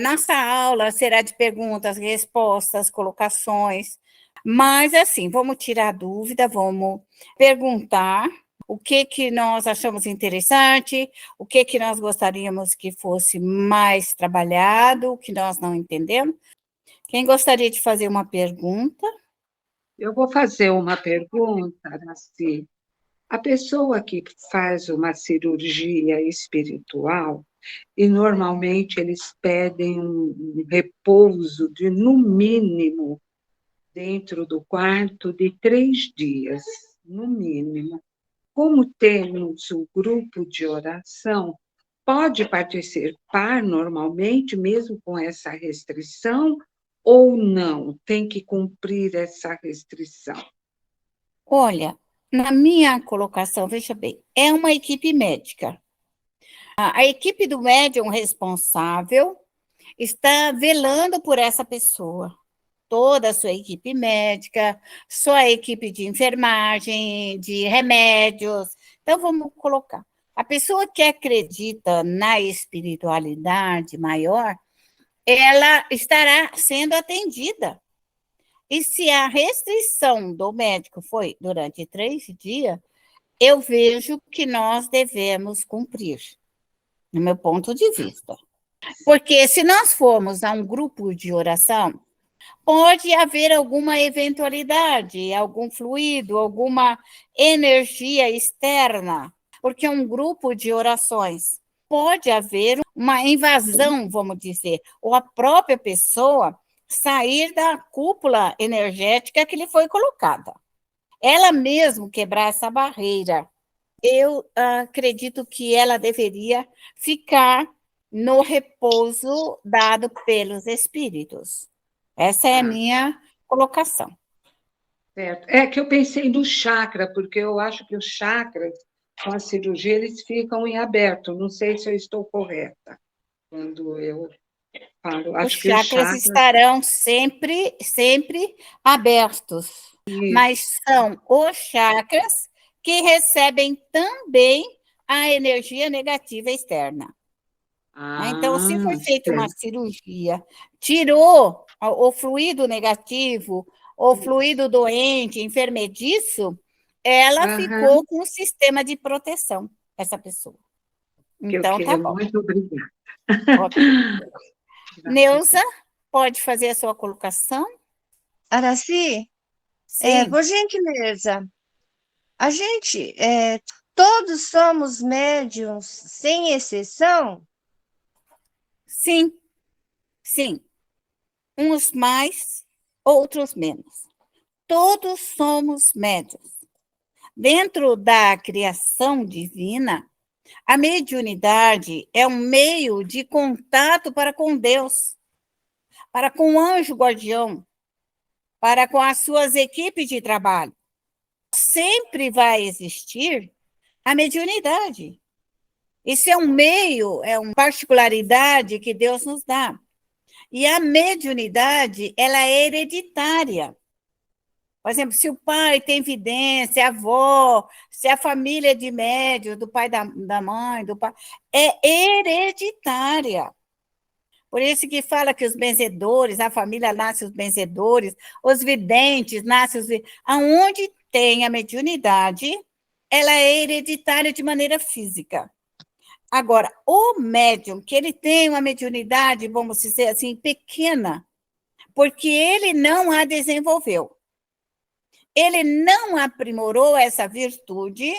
Nossa aula será de perguntas, respostas, colocações, mas assim, vamos tirar dúvida, vamos perguntar o que nós achamos interessante, o que nós gostaríamos que fosse mais trabalhado, o que nós não entendemos. Quem gostaria de fazer uma pergunta? Eu vou fazer uma pergunta, Araci. A pessoa que faz uma cirurgia espiritual, e normalmente eles pedem um repouso de, no mínimo, dentro do quarto, de 3 dias, no mínimo. Como temos um grupo de oração, pode participar normalmente, mesmo com essa restrição, ou não? Tem que cumprir essa restrição? Olha, na minha colocação, veja bem, é uma equipe médica. A equipe do médium responsável está velando por essa pessoa. Toda a sua equipe médica, sua equipe de enfermagem, de remédios. Então, vamos colocar. A pessoa que acredita na espiritualidade maior, ela estará sendo atendida. E se a restrição do médico foi durante 3 dias, eu vejo que nós devemos cumprir, no meu ponto de vista. Porque se nós formos a um grupo de oração, pode haver alguma eventualidade, algum fluido, alguma energia externa, porque um grupo de orações pode haver uma invasão, vamos dizer, ou a própria pessoa sair da cúpula energética que lhe foi colocada. Ela mesmo quebrar essa barreira. Eu acredito que ela deveria ficar no repouso dado pelos espíritos. Essa é a Ah, minha colocação. certo. É que eu pensei no chakra, porque eu acho que os chakras, com a cirurgia, eles ficam em aberto. Não sei se eu estou correta quando eu falo. Os Acho que os chakras chakras. estarão sempre abertos, mas são os chakras que recebem também a energia negativa externa. Então, se Ah, foi feita uma certo. cirurgia, tirou o fluido negativo, o fluido doente, enfermediço, ela ficou Aham, com um sistema de proteção, essa pessoa. que eu Então, tá quero. bom. Muito obrigada. Ok. Neuza, pode fazer a sua colocação? Araci, Sim, por gentileza, a gente, todos somos médiums, sem exceção? sim, sim. Uns mais, outros menos. Todos somos médios. Dentro da criação divina, a mediunidade é um meio de contato para com Deus, para com o anjo guardião, para com as suas equipes de trabalho. Sempre vai existir a mediunidade. Isso é um meio, é uma particularidade que Deus nos dá. E a mediunidade, ela é hereditária. Por exemplo, se o pai tem vidência, a avó, se a família é de médios, do pai da mãe, do pai, é hereditária. Por isso que fala que os benzedores, a família nasce os benzedores, os videntes nascem os videntes. Aonde tem a mediunidade, ela é hereditária de maneira física. Agora, o médium, que ele tem uma mediunidade, vamos dizer assim, pequena, porque ele não a desenvolveu. Ele não aprimorou essa virtude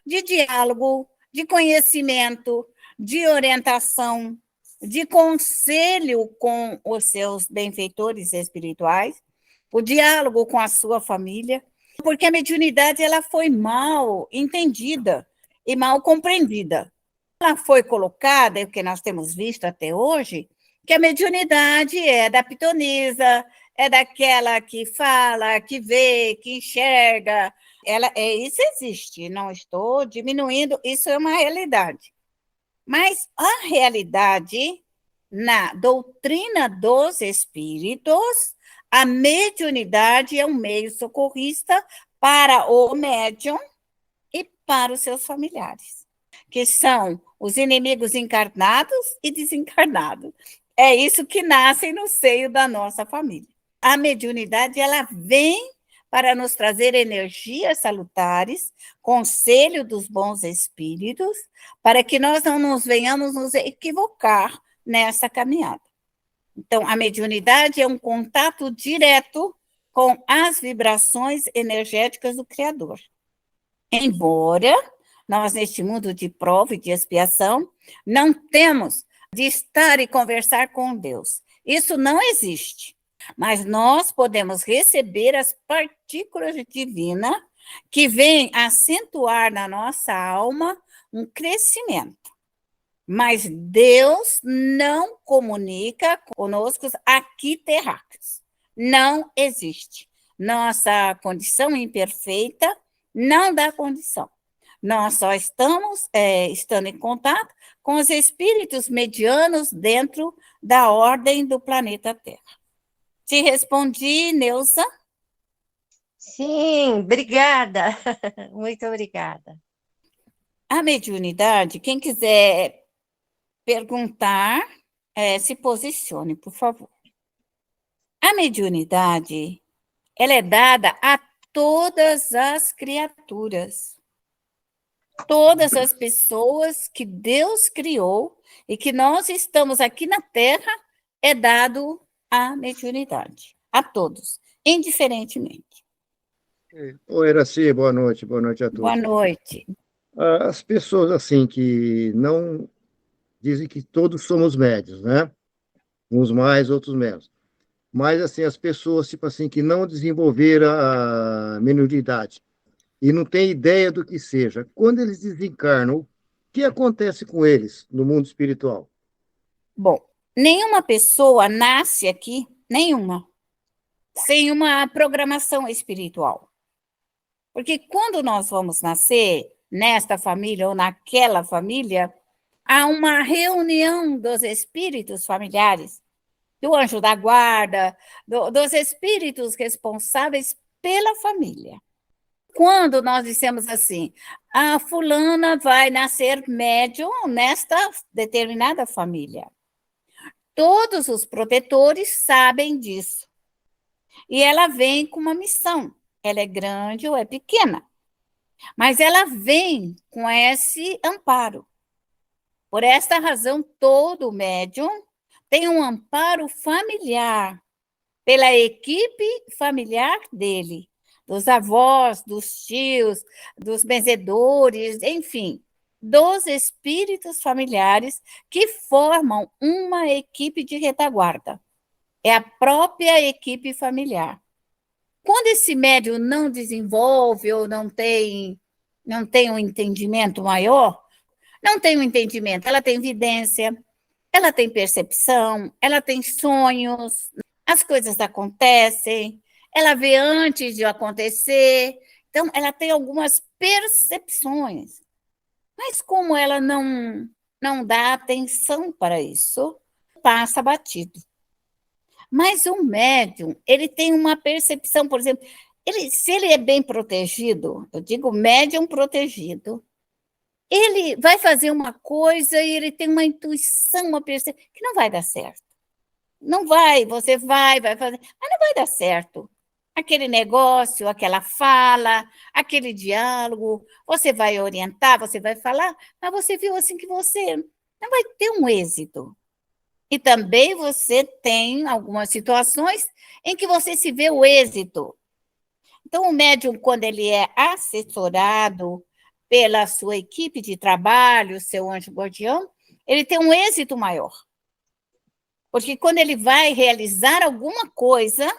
de diálogo, de conhecimento, de orientação, de conselho com os seus benfeitores espirituais, o diálogo com a sua família, porque a mediunidade ela foi mal entendida e mal compreendida. Ela foi colocada, o que nós temos visto até hoje, que a mediunidade é da pitonisa, é daquela que fala, que vê, que enxerga. Isso existe, não estou diminuindo, isso é uma realidade. Mas a realidade, na doutrina dos espíritos, a mediunidade é um meio socorrista para o médium e para os seus familiares, que são os inimigos encarnados e desencarnados. É isso que nasce no seio da nossa família. A mediunidade, ela vem para nos trazer energias salutares, conselho dos bons espíritos, para que nós não nos venhamos nos equivocar nessa caminhada. Então, a mediunidade é um contato direto com as vibrações energéticas do Criador. Embora nós, neste mundo de prova e de expiação, não temos de estar e conversar com Deus. Isso não existe. Mas nós podemos receber as partículas divinas que vêm acentuar na nossa alma um crescimento. Mas Deus não comunica conosco aqui terráqueos. Não existe. Nossa condição imperfeita não dá condição. Nós só estamos estando em contato com os espíritos medianos dentro da ordem do planeta Terra. Te respondi, Neuza? Sim, obrigada. Muito obrigada. A mediunidade, quem quiser perguntar, se posicione, por favor. A mediunidade, ela é dada a todas as criaturas. Todas as pessoas que Deus criou e que nós estamos aqui na Terra, é dado a mediunidade. A todos, indiferentemente. Oi, Iraci, boa noite a todos. Boa noite. As pessoas, assim, que não dizem que todos somos médios, né? Uns mais, outros menos. Mas, assim, as pessoas, tipo assim, que não desenvolveram a mediunidade e não têm ideia do que seja, quando eles desencarnam, o que acontece com eles no mundo espiritual? Bom, nenhuma pessoa nasce aqui, nenhuma, sem uma programação espiritual. Porque quando nós vamos nascer, nesta família ou naquela família, há uma reunião dos espíritos familiares, do anjo da guarda, dos espíritos responsáveis pela família. Quando nós dissemos assim, a fulana vai nascer médium nesta determinada família, todos os protetores sabem disso. E ela vem com uma missão. Ela é grande ou é pequena, mas ela vem com esse amparo. Por esta razão, todo médium tem um amparo familiar, pela equipe familiar dele, dos avós, dos tios, dos benzedores, enfim, dos espíritos familiares que formam uma equipe de retaguarda. É a própria equipe familiar. Quando esse médium não desenvolve ou não tem um entendimento maior, não tem um entendimento, ela tem vidência, ela tem percepção, ela tem sonhos, as coisas acontecem, ela vê antes de acontecer, então ela tem algumas percepções. Mas como ela não dá atenção para isso, passa batido. Mas o médium, ele tem uma percepção, por exemplo, se ele é bem protegido, eu digo médium protegido, ele vai fazer uma coisa e ele tem uma intuição, uma percepção, que não vai dar certo. Não vai, você vai fazer, mas não vai dar certo. Aquele negócio, aquela fala, aquele diálogo, você vai orientar, você vai falar, mas você viu assim que você não vai ter um êxito. E também você tem algumas situações em que você se vê o êxito. Então, o médium, quando ele é assessorado pela sua equipe de trabalho, seu anjo guardião, ele tem um êxito maior. Porque quando ele vai realizar alguma coisa,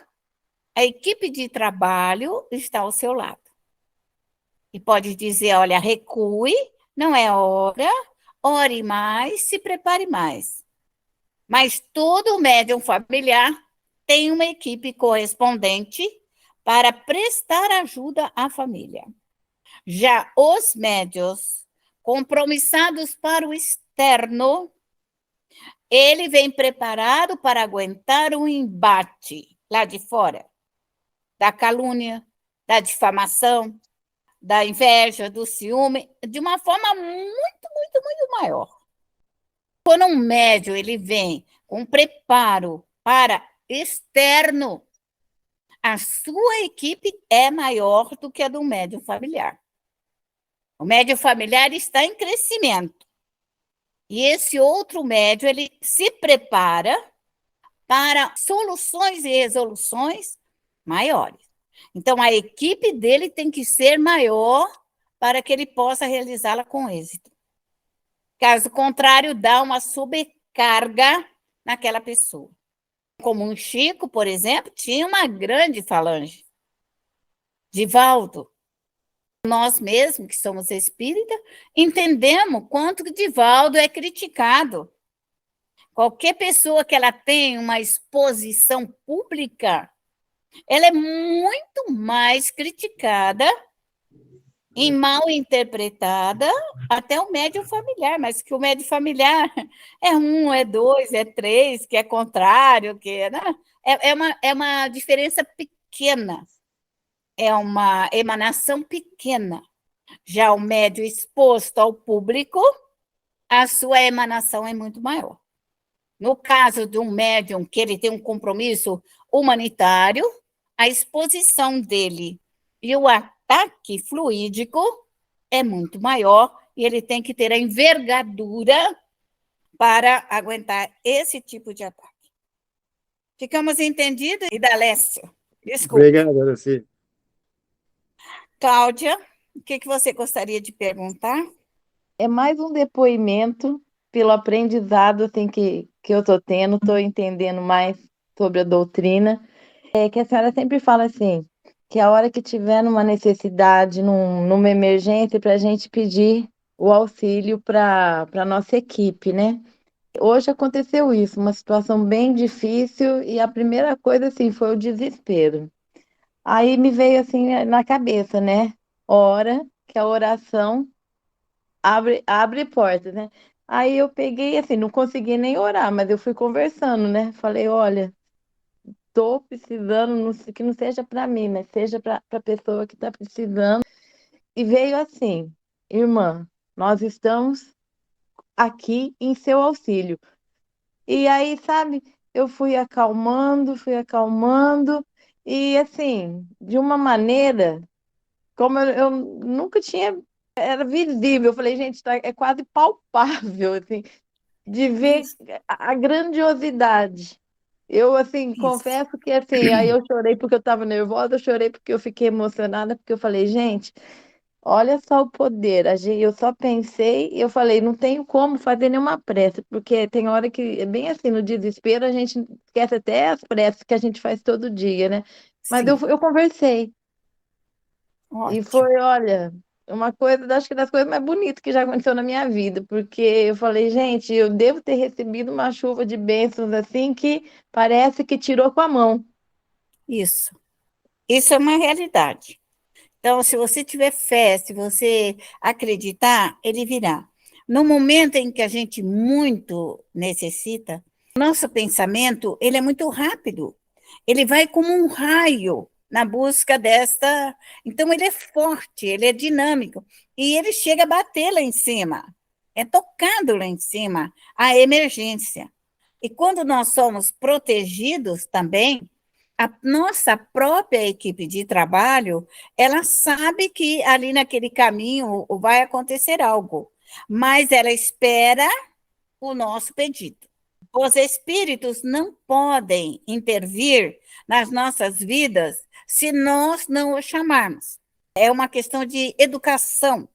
a equipe de trabalho está ao seu lado. E pode dizer, olha, recue, não é hora, ore mais, se prepare mais. Mas todo médium familiar tem uma equipe correspondente para prestar ajuda à família. Já os médios compromissados para o externo, ele vem preparado para aguentar o embate lá de fora, da calúnia, da difamação, da inveja, do ciúme, de uma forma muito, muito, muito maior. Quando um médium ele vem com preparo para externo, a sua equipe é maior do que a do médium familiar. O médium familiar está em crescimento. E esse outro médium, ele se prepara para soluções e resoluções maiores. Então, a equipe dele tem que ser maior para que ele possa realizá-la com êxito. Caso contrário, dá uma sobrecarga naquela pessoa. Como um Chico, por exemplo, tinha uma grande falange. Divaldo. Nós mesmos, que somos espíritas, entendemos quanto que Divaldo é criticado. Qualquer pessoa que ela tenha uma exposição pública, ela é muito mais criticada e mal interpretada até o médium familiar, mas que o médium familiar é um, é dois, é três, que é contrário, que né? É uma diferença pequena, é uma emanação pequena. Já o médium exposto ao público, a sua emanação é muito maior. No caso de um médium que ele tem um compromisso humanitário, a exposição dele e o ataque fluídico é muito maior e ele tem que ter a envergadura para aguentar esse tipo de ataque. Ficamos entendidos? E da Lécio? Desculpa. Obrigado, Araci. Cláudia, o que você gostaria de perguntar? É mais um depoimento pelo aprendizado assim, que eu estou tendo, estou entendendo mais sobre a doutrina. Que a senhora sempre fala assim, que a hora que tiver numa necessidade, numa emergência, para a gente pedir o auxílio para a nossa equipe, né? Hoje aconteceu isso, uma situação bem difícil, e a primeira coisa assim foi o desespero. Aí me veio assim na cabeça, né? Hora que a oração abre portas, né? Aí eu peguei, assim, não consegui nem orar, mas eu fui conversando, né? Falei, olha, tô precisando, que não seja para mim, mas seja para a pessoa que está precisando. E veio assim, irmã, nós estamos aqui em seu auxílio. E aí, sabe, eu fui acalmando, e assim, de uma maneira como eu nunca tinha, era visível. Eu falei, gente, é quase palpável, assim, de ver Isso, a grandiosidade. Eu, assim, isso. confesso que, assim, aí eu chorei porque eu estava nervosa, eu chorei porque eu fiquei emocionada, porque eu falei, gente, olha só o poder. Eu só pensei e eu falei, não tenho como fazer nenhuma prece, porque tem hora que, é bem assim, no desespero, a gente esquece até as preces que a gente faz todo dia, né? Mas Sim, eu conversei. E ótimo. foi, olha, uma coisa, acho que das coisas mais bonitas que já aconteceu na minha vida, porque eu falei, gente, eu devo ter recebido uma chuva de bênçãos assim que parece que tirou com a mão. Isso. Isso é uma realidade. Então, se você tiver fé, se você acreditar, ele virá. No momento em que a gente muito necessita, nosso pensamento, ele é muito rápido. Ele vai como um raio na busca desta. Então, ele é forte, ele é dinâmico. E ele chega a bater lá em cima. É tocado lá em cima a emergência. E quando nós somos protegidos também, a nossa própria equipe de trabalho, ela sabe que ali naquele caminho vai acontecer algo, mas ela espera o nosso pedido. Os espíritos não podem intervir nas nossas vidas se nós não os chamarmos. É uma questão de educação,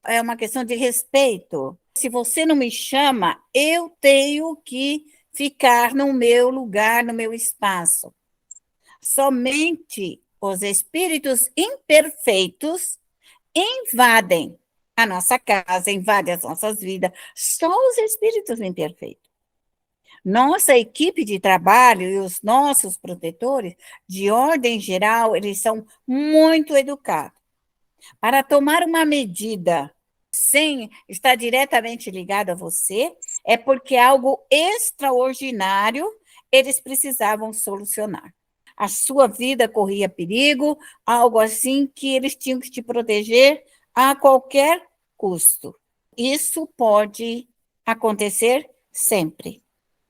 é uma questão de respeito. Se você não me chama, eu tenho que ficar no meu lugar, no meu espaço. Somente os espíritos imperfeitos invadem a nossa casa, invadem as nossas vidas. Só os espíritos imperfeitos. Nossa equipe de trabalho e os nossos protetores, de ordem geral, eles são muito educados. Para tomar uma medida sem estar diretamente ligado a você, é porque algo extraordinário eles precisavam solucionar. A sua vida corria perigo, algo assim que eles tinham que te proteger a qualquer custo. Isso pode acontecer sempre.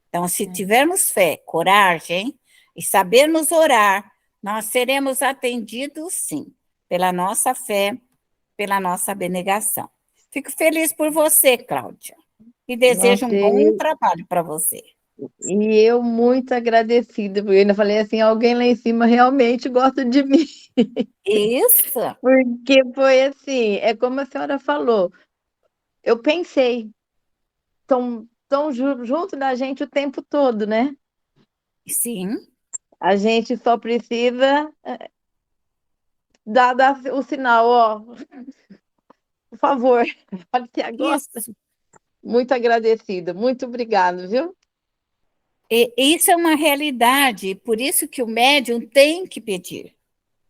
Então, se tivermos fé, coragem e sabermos orar, nós seremos atendidos, sim, pela nossa fé, pela nossa abnegação. Fico feliz por você, Cláudia, e desejo Nossa, um bom trabalho para você. e eu muito agradecida, porque eu ainda falei assim, alguém lá em cima realmente gosta de mim. Isso, Porque foi assim, é como a senhora falou, eu pensei, estão junto da gente o tempo todo, né? sim, A gente só precisa dar o sinal, ó, por favor, pode ser agora. isso. Muito agradecida, muito obrigada, viu? E isso é uma realidade, por isso que o médium tem que pedir.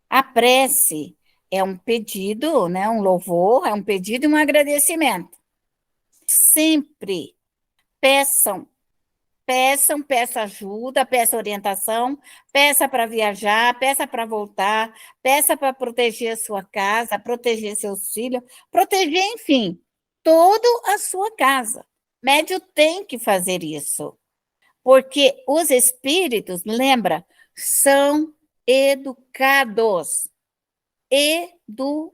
A prece é um pedido, né, um louvor, é um pedido e um agradecimento. Sempre peçam, peça ajuda, peça orientação, peça para viajar, peça para voltar, peça para proteger a sua casa, proteger seus filhos, proteger, enfim, toda a sua casa. Médio tem que fazer isso, porque os espíritos, lembra, são educados. Educados.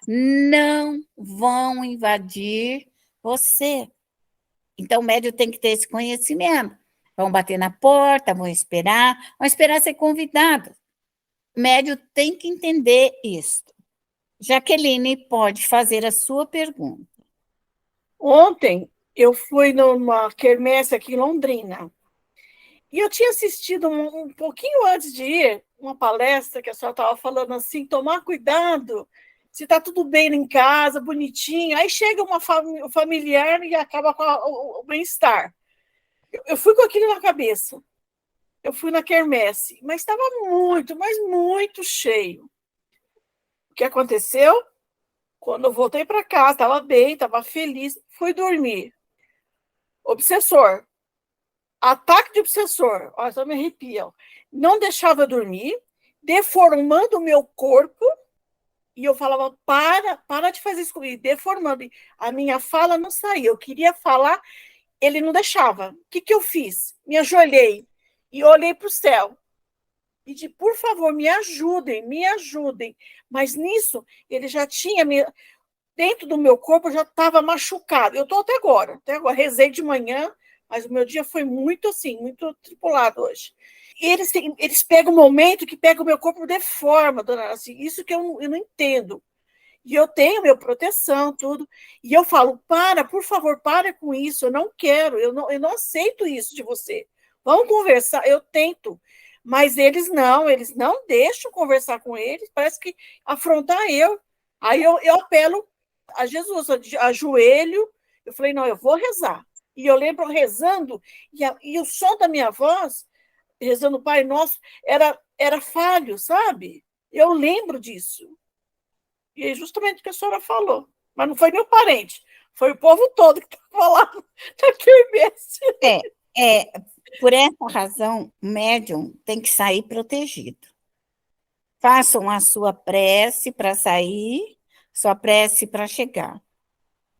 Não vão invadir você. Então, o médium tem que ter esse conhecimento. Vão bater na porta, vão esperar ser convidado. O médium tem que entender isso. Jaqueline, pode fazer a sua pergunta. Ontem eu fui numa quermesse aqui em Londrina e eu tinha assistido um pouquinho antes de ir uma palestra que a senhora estava falando assim, tomar cuidado, se está tudo bem em casa, bonitinho, aí chega um familiar e acaba com o bem-estar. Eu fui com aquilo na cabeça, eu fui na quermesse, mas estava muito, mas muito cheio. O que aconteceu? Quando eu voltei para casa, estava bem, estava feliz, fui dormir. Obsessor. Ataque de obsessor. Olha, só me arrepiam. Não deixava eu dormir, deformando o meu corpo, e eu falava, para de fazer isso comigo, deformando. A minha fala não saía. Eu queria falar, ele não deixava. O que eu fiz? Me ajoelhei e olhei para o céu. E de, por favor, me ajudem, me ajudem. Mas nisso, ele já tinha dentro do meu corpo, eu já estava machucado. Eu estou até agora, rezei de manhã, mas o meu dia foi muito assim, muito tripulado hoje. E eles pegam um momento que pega o meu corpo de forma, dona Nancy, isso que eu não entendo. E eu tenho minha proteção, tudo. E eu falo, por favor, para com isso, eu não quero, eu não aceito isso de você. Vamos conversar, eu tento. Mas eles não deixam conversar com eles, parece que afrontar eu. Aí eu apelo a Jesus, ajoelho, eu falei, não, eu vou rezar. E eu lembro rezando, e o som da minha voz, rezando o Pai Nosso, era falho, sabe? Eu lembro disso. E é justamente o que a senhora falou. Mas não foi meu parente, foi o povo todo que estava lá na quermesse. Por essa razão, o médium tem que sair protegido. Façam a sua prece para sair, sua prece para chegar.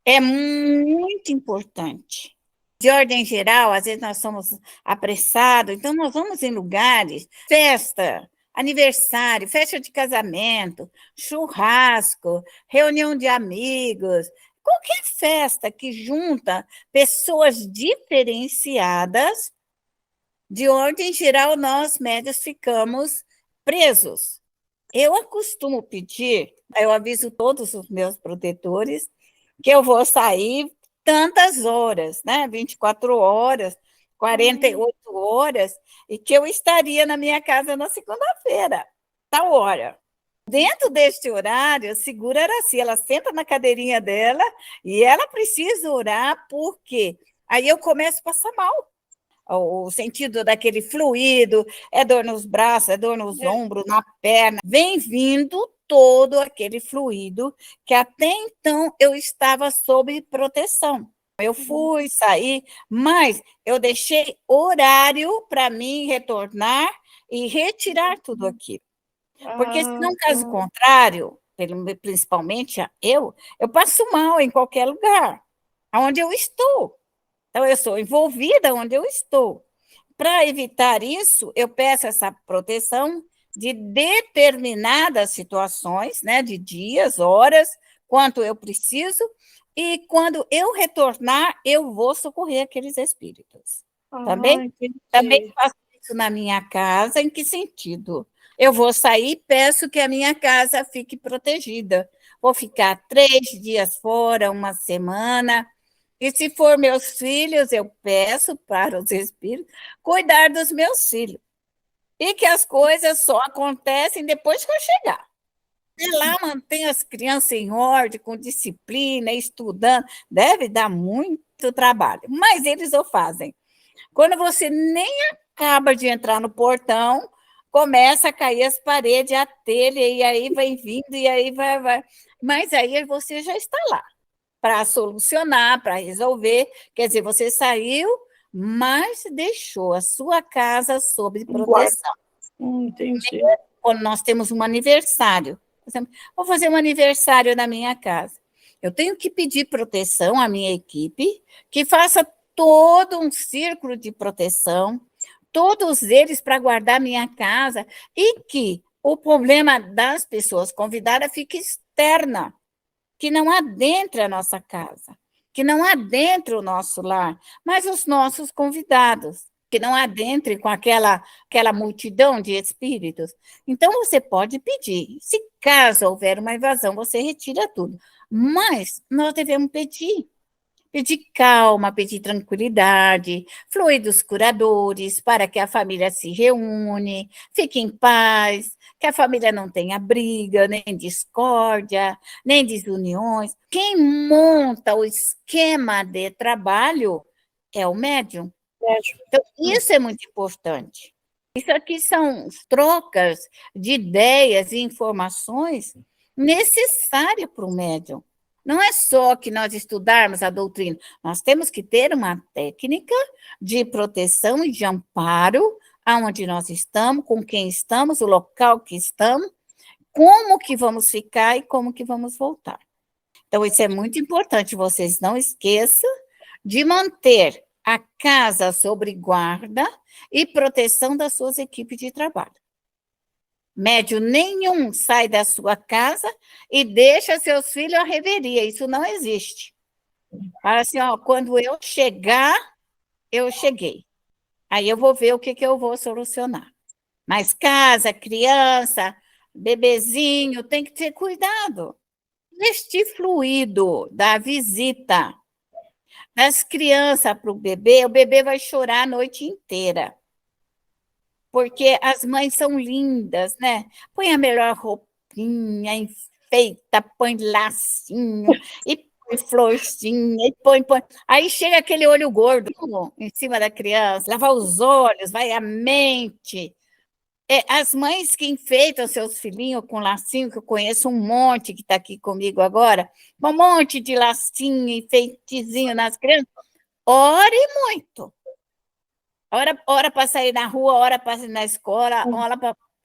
É muito importante. De ordem geral, às vezes nós somos apressados, então nós vamos em lugares, festa, aniversário, festa de casamento, churrasco, reunião de amigos, qualquer festa que junta pessoas diferenciadas, de ordem geral, nós médios ficamos presos. Eu costumo pedir, eu aviso todos os meus protetores que eu vou sair tantas horas, né? 24 horas, 48 horas, e que eu estaria na minha casa na segunda-feira, tal hora. Dentro deste horário, segura a Araci, ela senta na cadeirinha dela e ela precisa orar, porque aí eu começo a passar mal. O sentido daquele fluido, é dor nos braços, é dor nos ombros, na perna, vem vindo todo aquele fluido que até então eu estava sob proteção. Eu fui sair, mas eu deixei horário para mim retornar e retirar tudo aquilo. Porque, se não, caso contrário, principalmente eu passo mal em qualquer lugar, onde eu estou. Então, eu sou envolvida onde eu estou. Para evitar isso, eu peço essa proteção de determinadas situações, né, de dias, horas, quanto eu preciso, e quando eu retornar, eu vou socorrer aqueles espíritos. Também Entendi. faço isso na minha casa. Em que sentido? Eu vou sair e peço que a minha casa fique protegida. Vou ficar 3 dias fora, uma semana. E se for meus filhos, eu peço para os espíritos cuidar dos meus filhos. E que as coisas só acontecem depois que eu chegar. E lá mantém as crianças em ordem, com disciplina, estudando. Deve dar muito trabalho, mas eles o fazem. Quando você nem acaba de entrar no portão, começa a cair as paredes, a telha, e aí vai vindo, e aí vai. Mas aí você já está lá para solucionar, para resolver. Quer dizer, você saiu, mas deixou a sua casa sob proteção. Entendi. Quando nós temos um aniversário, por exemplo, vou fazer um aniversário na minha casa. Eu tenho que pedir proteção à minha equipe, que faça todo um círculo de proteção, todos eles para guardar minha casa, e que o problema das pessoas convidadas fique externa, que não adentre a nossa casa, que não adentre o nosso lar, mas os nossos convidados, que não adentre com aquela multidão de espíritos. Então, você pode pedir. Se caso houver uma invasão, você retira tudo. Mas nós devemos pedir calma, pedir tranquilidade, fluidos curadores, para que a família se reúne, fique em paz, que a família não tenha briga, nem discórdia, nem desuniões. Quem monta o esquema de trabalho é o médium. Então, isso é muito importante. Isso aqui são trocas de ideias e informações necessárias para o médium. Não é só que nós estudarmos a doutrina, nós temos que ter uma técnica de proteção e de amparo aonde nós estamos, com quem estamos, o local que estamos, como que vamos ficar e como que vamos voltar. Então, isso é muito importante, vocês não esqueçam de manter a casa sob guarda e proteção das suas equipes de trabalho. Médium nenhum sai da sua casa e deixa seus filhos à reveria. Isso não existe. Fala assim, ó, quando eu chegar, eu cheguei. Aí eu vou ver o que eu vou solucionar. Mas casa, criança, bebezinho, tem que ter cuidado. Este fluido da visita das crianças para o bebê vai chorar a noite inteira. Porque as mães são lindas, né? Põe a melhor roupinha, enfeita, põe lacinho, e põe florzinha, e põe. Aí chega aquele olho gordo em cima da criança, lava os olhos, vai a mente. As mães que enfeitam seus filhinhos com lacinho, que eu conheço um monte que está aqui comigo agora, um monte de lacinho, enfeitezinho nas crianças, ore muito. Hora para sair na rua, hora para ir na escola,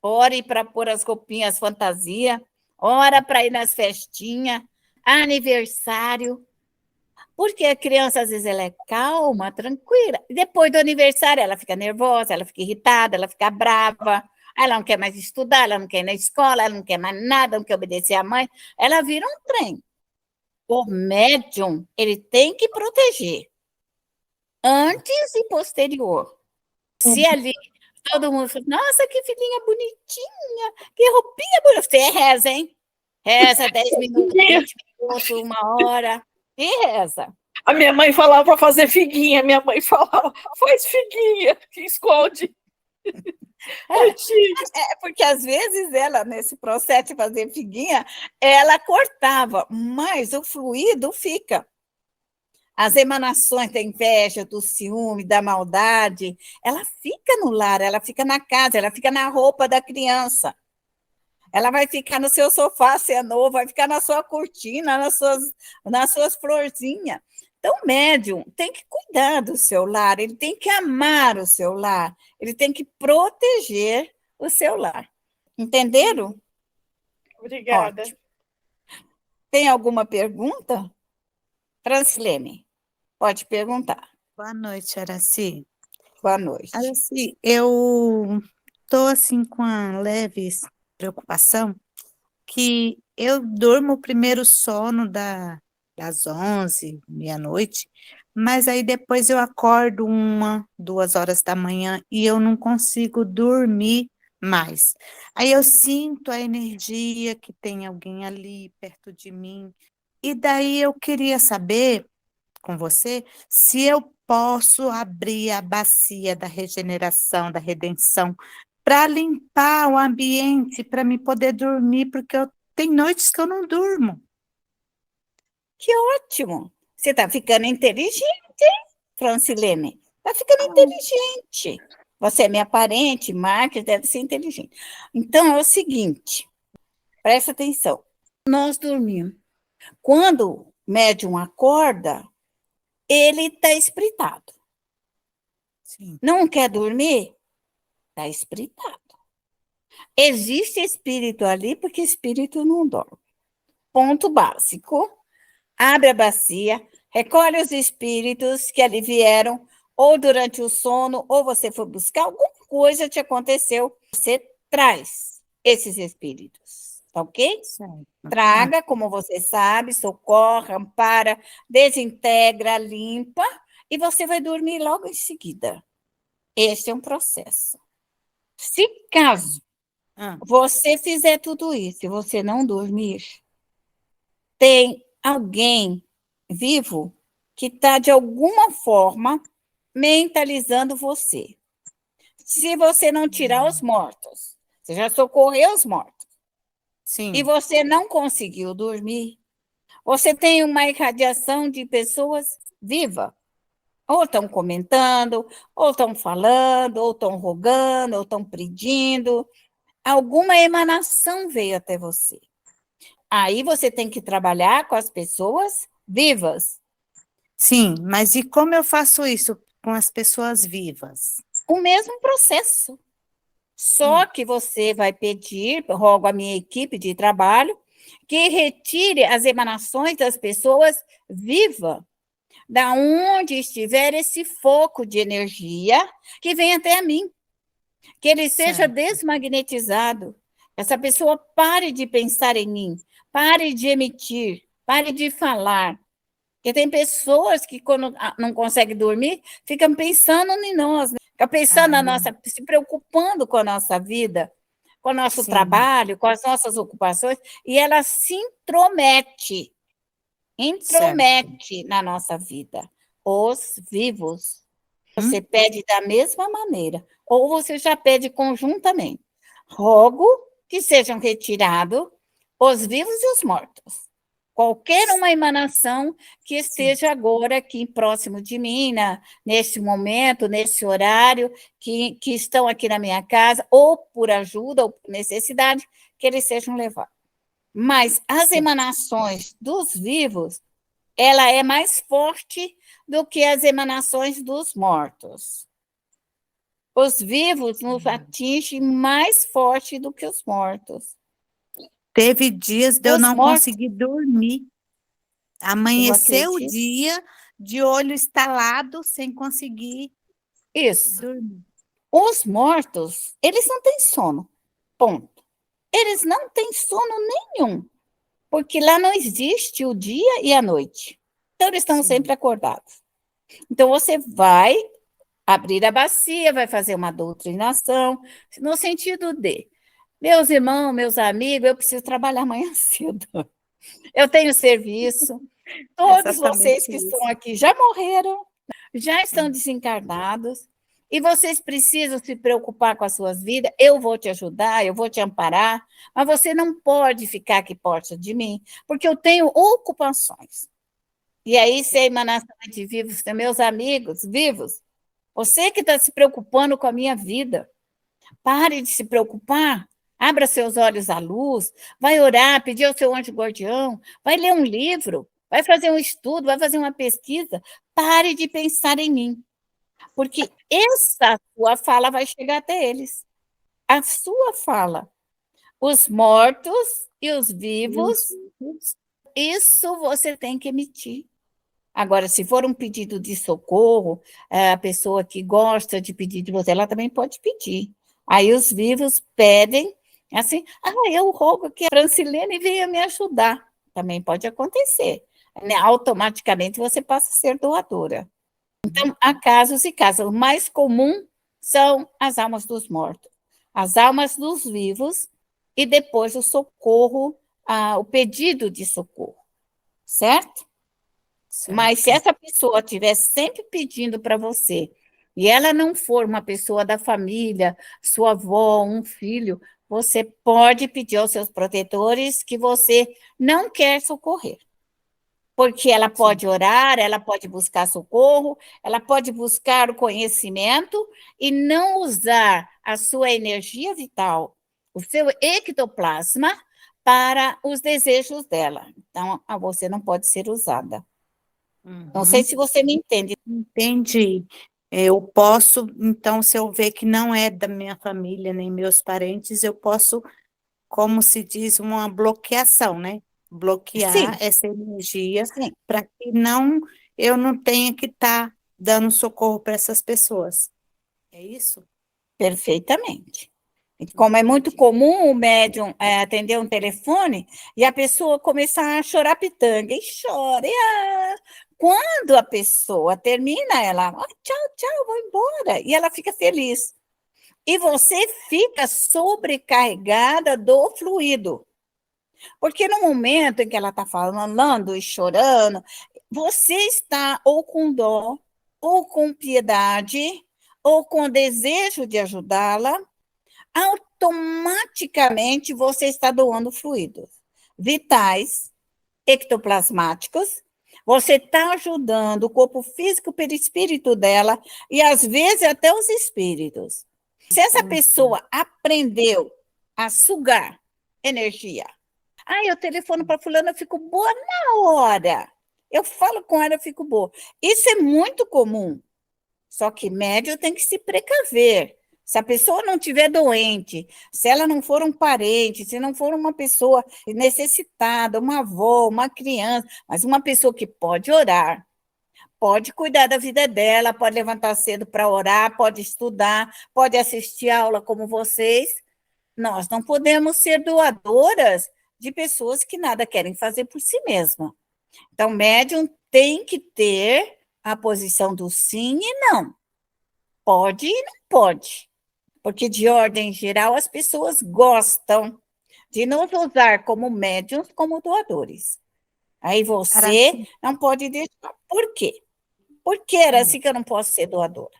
hora para pôr as roupinhas fantasia, hora para ir nas festinhas, aniversário. Porque a criança, às vezes, ela é calma, tranquila. E depois do aniversário, ela fica nervosa, ela fica irritada, ela fica brava, ela não quer mais estudar, ela não quer ir na escola, ela não quer mais nada, não quer obedecer à mãe. Ela vira um trem. O médium, ele tem que proteger antes e posterior. Se ali todo mundo fala, nossa, que filhinha bonitinha, que roupinha bonita. Você reza, hein? Reza 10 minutos, 20 minutos, 1 hora, e reza. A minha mãe falava para fazer figuinha, minha mãe falava, faz figuinha, que esconde. Porque às vezes ela, nesse processo de fazer figuinha, ela cortava, mas o fluido fica. As emanações da inveja, do ciúme, da maldade, ela fica no lar, ela fica na casa, ela fica na roupa da criança. Ela vai ficar no seu sofá, se é novo, vai ficar na sua cortina, nas suas florzinhas. Então, o médium tem que cuidar do seu lar, ele tem que amar o seu lar, ele tem que proteger o seu lar. Entenderam? Obrigada. Ótimo. Tem alguma pergunta? Francilene, pode perguntar. Boa noite, Araci. Boa noite. Araci, eu tô assim com uma leve preocupação que eu durmo o primeiro sono das 11, meia-noite, mas aí depois eu acordo 1, 2 horas da manhã e eu não consigo dormir mais. Aí eu sinto a energia que tem alguém ali perto de mim. E daí eu queria saber com você se eu posso abrir a bacia da regeneração, da redenção, para limpar o ambiente, para me poder dormir, porque tem noites que eu não durmo. Que ótimo! Você está ficando inteligente, hein, Francilene? Está ficando inteligente. Você é minha parente, Marcos deve ser inteligente. Então, é o seguinte, presta atenção. Nós dormimos. Quando o médium acorda, ele está espritado. Sim. Não quer dormir? Está espritado. Existe espírito ali porque espírito não dorme. Ponto básico. Abre a bacia, recolhe os espíritos que ali vieram, ou durante o sono, ou você foi buscar, alguma coisa te aconteceu. Você traz esses espíritos, tá ok? Certo. Traga, como você sabe, socorra, ampara, desintegra, limpa, e você vai dormir logo em seguida. Esse é um processo. Se caso você fizer tudo isso e você não dormir, tem alguém vivo que está, de alguma forma, mentalizando você. Se você não tirar os mortos, você já socorreu os mortos, Sim. e você não conseguiu dormir, você tem uma irradiação de pessoas vivas. Ou estão comentando, ou estão falando, ou estão rogando, ou estão pedindo. Alguma emanação veio até você. Aí você tem que trabalhar com as pessoas vivas. Sim, mas e como eu faço isso com as pessoas vivas? O mesmo processo. Só que você vai pedir, rogo a minha equipe de trabalho, que retire as emanações das pessoas vivas, da onde estiver esse foco de energia que vem até a mim. Que ele seja desmagnetizado. Essa pessoa pare de pensar em mim, pare de emitir, pare de falar. Porque tem pessoas que, quando não conseguem dormir, ficam pensando em nós, né? Ficam pensando na nossa, se preocupando com a nossa vida, com o nosso trabalho, com as nossas ocupações, e ela se intromete na nossa vida. Os vivos. Você pede da mesma maneira, ou você já pede conjuntamente. Rogo que sejam retirados os vivos e os mortos. Qualquer uma emanação que esteja agora aqui próximo de mim, neste momento, nesse horário, que estão aqui na minha casa, ou por ajuda, ou por necessidade, que eles sejam levados. Mas as emanações dos vivos, ela é mais forte do que as emanações dos mortos. Os vivos nos atingem mais forte do que os mortos. Teve dias de eu não conseguir dormir. Amanheceu o acredito. dia de olho estalado, sem conseguir Isso. dormir. Os mortos, eles não têm sono. Ponto. Eles não têm sono nenhum. Porque lá não existe o dia e a noite. Então, eles estão sempre acordados. Então, você vai abrir a bacia, vai fazer uma doutrinação, no sentido de, meus irmãos, meus amigos, eu preciso trabalhar amanhã cedo. Eu tenho serviço. Todos vocês que estão aqui já morreram, já estão desencarnados, e vocês precisam se preocupar com as suas vidas. Eu vou te ajudar, eu vou te amparar, mas você não pode ficar aqui perto de mim, porque eu tenho ocupações. E aí, se a emanação é de vivos, meus amigos vivos, você que está se preocupando com a minha vida, pare de se preocupar, abra seus olhos à luz, vai orar, pedir ao seu anjo guardião, vai ler um livro, vai fazer um estudo, vai fazer uma pesquisa, pare de pensar em mim, porque essa sua fala vai chegar até eles. A sua fala. Os mortos e os vivos, isso você tem que emitir. Agora, se for um pedido de socorro, a pessoa que gosta de pedir de você, ela também pode pedir. Aí os vivos pedem, assim, eu rogo que a Francilene venha me ajudar. Também pode acontecer. Né? Automaticamente você passa a ser doadora. Então, há casos e casos. O mais comum são as almas dos mortos, as almas dos vivos, e depois o socorro, o pedido de socorro, certo? Mas se essa pessoa estiver sempre pedindo para você, e ela não for uma pessoa da família, sua avó, um filho, você pode pedir aos seus protetores que você não quer socorrer. Porque ela pode orar, ela pode buscar socorro, ela pode buscar o conhecimento e não usar a sua energia vital, o seu ectoplasma, para os desejos dela. Então, você não pode ser usada. Não sei se você me entende. Entendi. Eu posso, então, se eu ver que não é da minha família, nem meus parentes, eu posso, como se diz, uma bloqueação, né? Bloquear Sim, essa energia sim, para que eu não tenha que estar dando socorro para essas pessoas. É isso? perfeitamente. Como é muito comum o médium atender um telefone e a pessoa começar a chorar pitanga, e chora. Quando a pessoa termina, ela, tchau, tchau, vou embora, e ela fica feliz. E você fica sobrecarregada do fluido. Porque no momento em que ela está falando e chorando, você está ou com dó, ou com piedade, ou com desejo de ajudá-la, automaticamente você está doando fluidos vitais, ectoplasmáticos, você está ajudando o corpo físico, o perispírito dela, e às vezes até os espíritos. Se essa pessoa aprendeu a sugar energia, eu telefono para fulano, eu fico boa na hora. Eu falo com ela, eu fico boa. Isso é muito comum. Só que médium tem que se precaver. Se a pessoa não estiver doente, se ela não for um parente, se não for uma pessoa necessitada, uma avó, uma criança, mas uma pessoa que pode orar, pode cuidar da vida dela, pode levantar cedo para orar, pode estudar, pode assistir aula como vocês, nós não podemos ser doadoras de pessoas que nada querem fazer por si mesma. Então, médium tem que ter a posição do sim e não. Pode e não pode. Porque, de ordem geral, as pessoas gostam de nos usar como médiums, como doadores. Aí você não pode deixar. Por quê? Por que era assim que eu não posso ser doadora?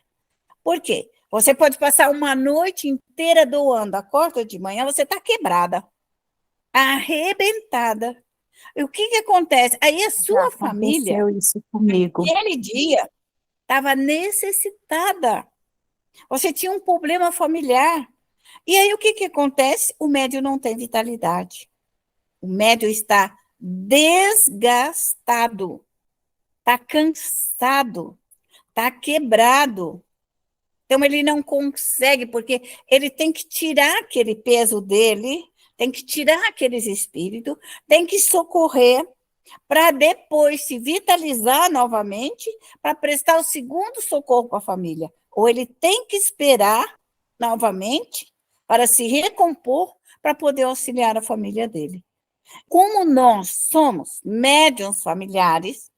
Por quê? Você pode passar uma noite inteira doando, acorda de manhã, você está quebrada, arrebentada. E o que acontece? Aí a sua família, Aconteceu isso comigo. naquele dia, estava necessitada. Você tinha um problema familiar. E aí o que acontece? O médium não tem vitalidade. O médium está desgastado, está cansado, está quebrado. Então, ele não consegue, porque ele tem que tirar aquele peso dele, tem que tirar aqueles espíritos, tem que socorrer para depois se vitalizar novamente, para prestar o segundo socorro para a família. Ou ele tem que esperar novamente para se recompor, para poder auxiliar a família dele. Como nós somos médiuns familiares,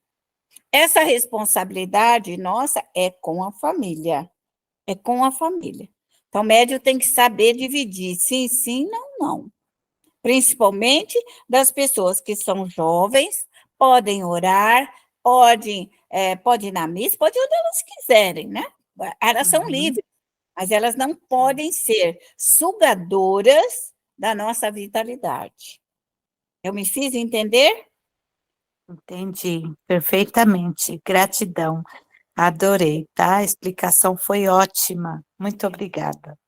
essa responsabilidade nossa é com a família. É com a família. Então, o médium tem que saber dividir sim, sim, não, não. Principalmente das pessoas que são jovens, podem orar, podem ir na missa, podem ir onde elas quiserem, né? Elas são livres, mas elas não podem ser sugadoras da nossa vitalidade. Eu me fiz entender? Entendi perfeitamente. Gratidão. Adorei, tá? A explicação foi ótima. Muito obrigada.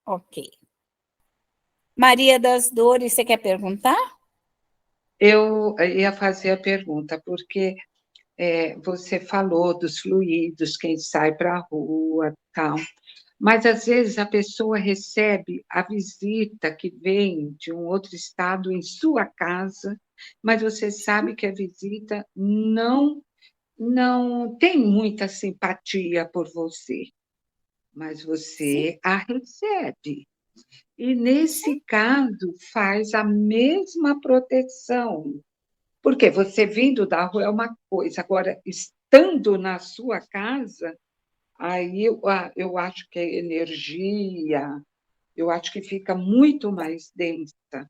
Ok. Maria das Dores, você quer perguntar? Eu ia fazer a pergunta, porque você falou dos fluidos, quem sai para a rua, tal. Mas, às vezes, a pessoa recebe a visita que vem de um outro estado em sua casa, mas você sabe que a visita não não tem muita simpatia por você, mas Sim, você a recebe. E, nesse caso, faz a mesma proteção. Porque você vindo da rua é uma coisa, agora, estando na sua casa, aí eu acho que a energia, eu acho que fica muito mais densa, né?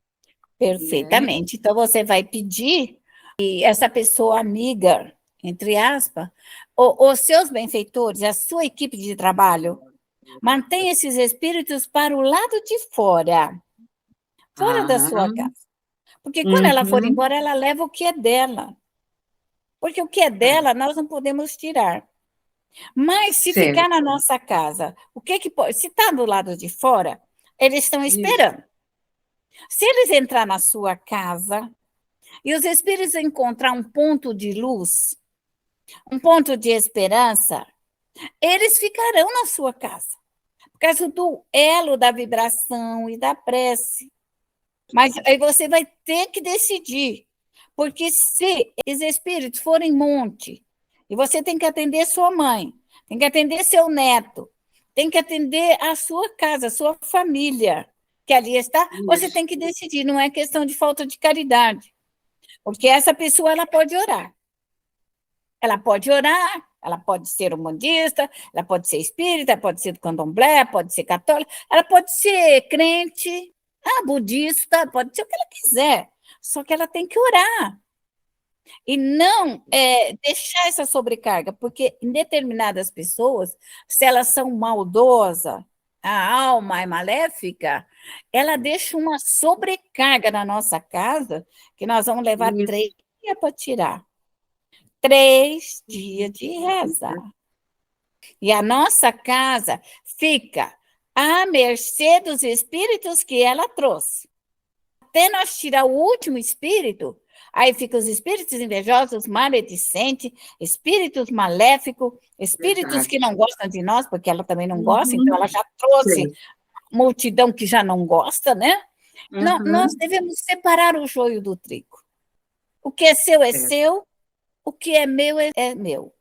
perfeitamente. Então, você vai pedir que essa pessoa amiga, entre aspas, os seus benfeitores, a sua equipe de trabalho, mantenha esses espíritos para o lado de fora, fora da Ah, sua casa. Porque quando ela for uhum, embora, ela leva o que é dela. Porque o que é tá, dela, nós não podemos tirar. Mas se ficar na certo. nossa casa, o que que pode? Se está do lado de fora, eles estão Isso, esperando. Se eles entrar na sua casa e os espíritos encontrar um ponto de luz, um ponto de esperança, eles ficarão na sua casa, por causa do elo da vibração e da prece. Mas aí você vai ter que decidir, porque se os espíritos forem monte, e você tem que atender sua mãe, tem que atender seu neto, tem que atender a sua casa, a sua família, que ali está, você isso, tem que decidir, não é questão de falta de caridade, porque essa pessoa ela pode orar. Ela pode orar, ela pode ser umbandista, ela pode ser espírita, pode ser do candomblé, pode ser católica, ela pode ser crente, budista, pode ser o que ela quiser. Só que ela tem que orar. E não deixar essa sobrecarga, porque em determinadas pessoas, se elas são maldosas, a alma é maléfica, ela deixa uma sobrecarga na nossa casa que nós vamos levar isso. 3 dias para tirar. 3 dias de reza. E a nossa casa fica à mercê dos espíritos que ela trouxe. Até nós tirar o último espírito, aí ficam os espíritos invejosos, maledicentes, espíritos maléficos, espíritos que Verdade. não gostam de nós, porque ela também não gosta, então ela Uhum, já trouxe sei. multidão que já não gosta, né? Nós Uhum, devemos separar o joio do trigo. O que é é. seu, o que é meu é meu.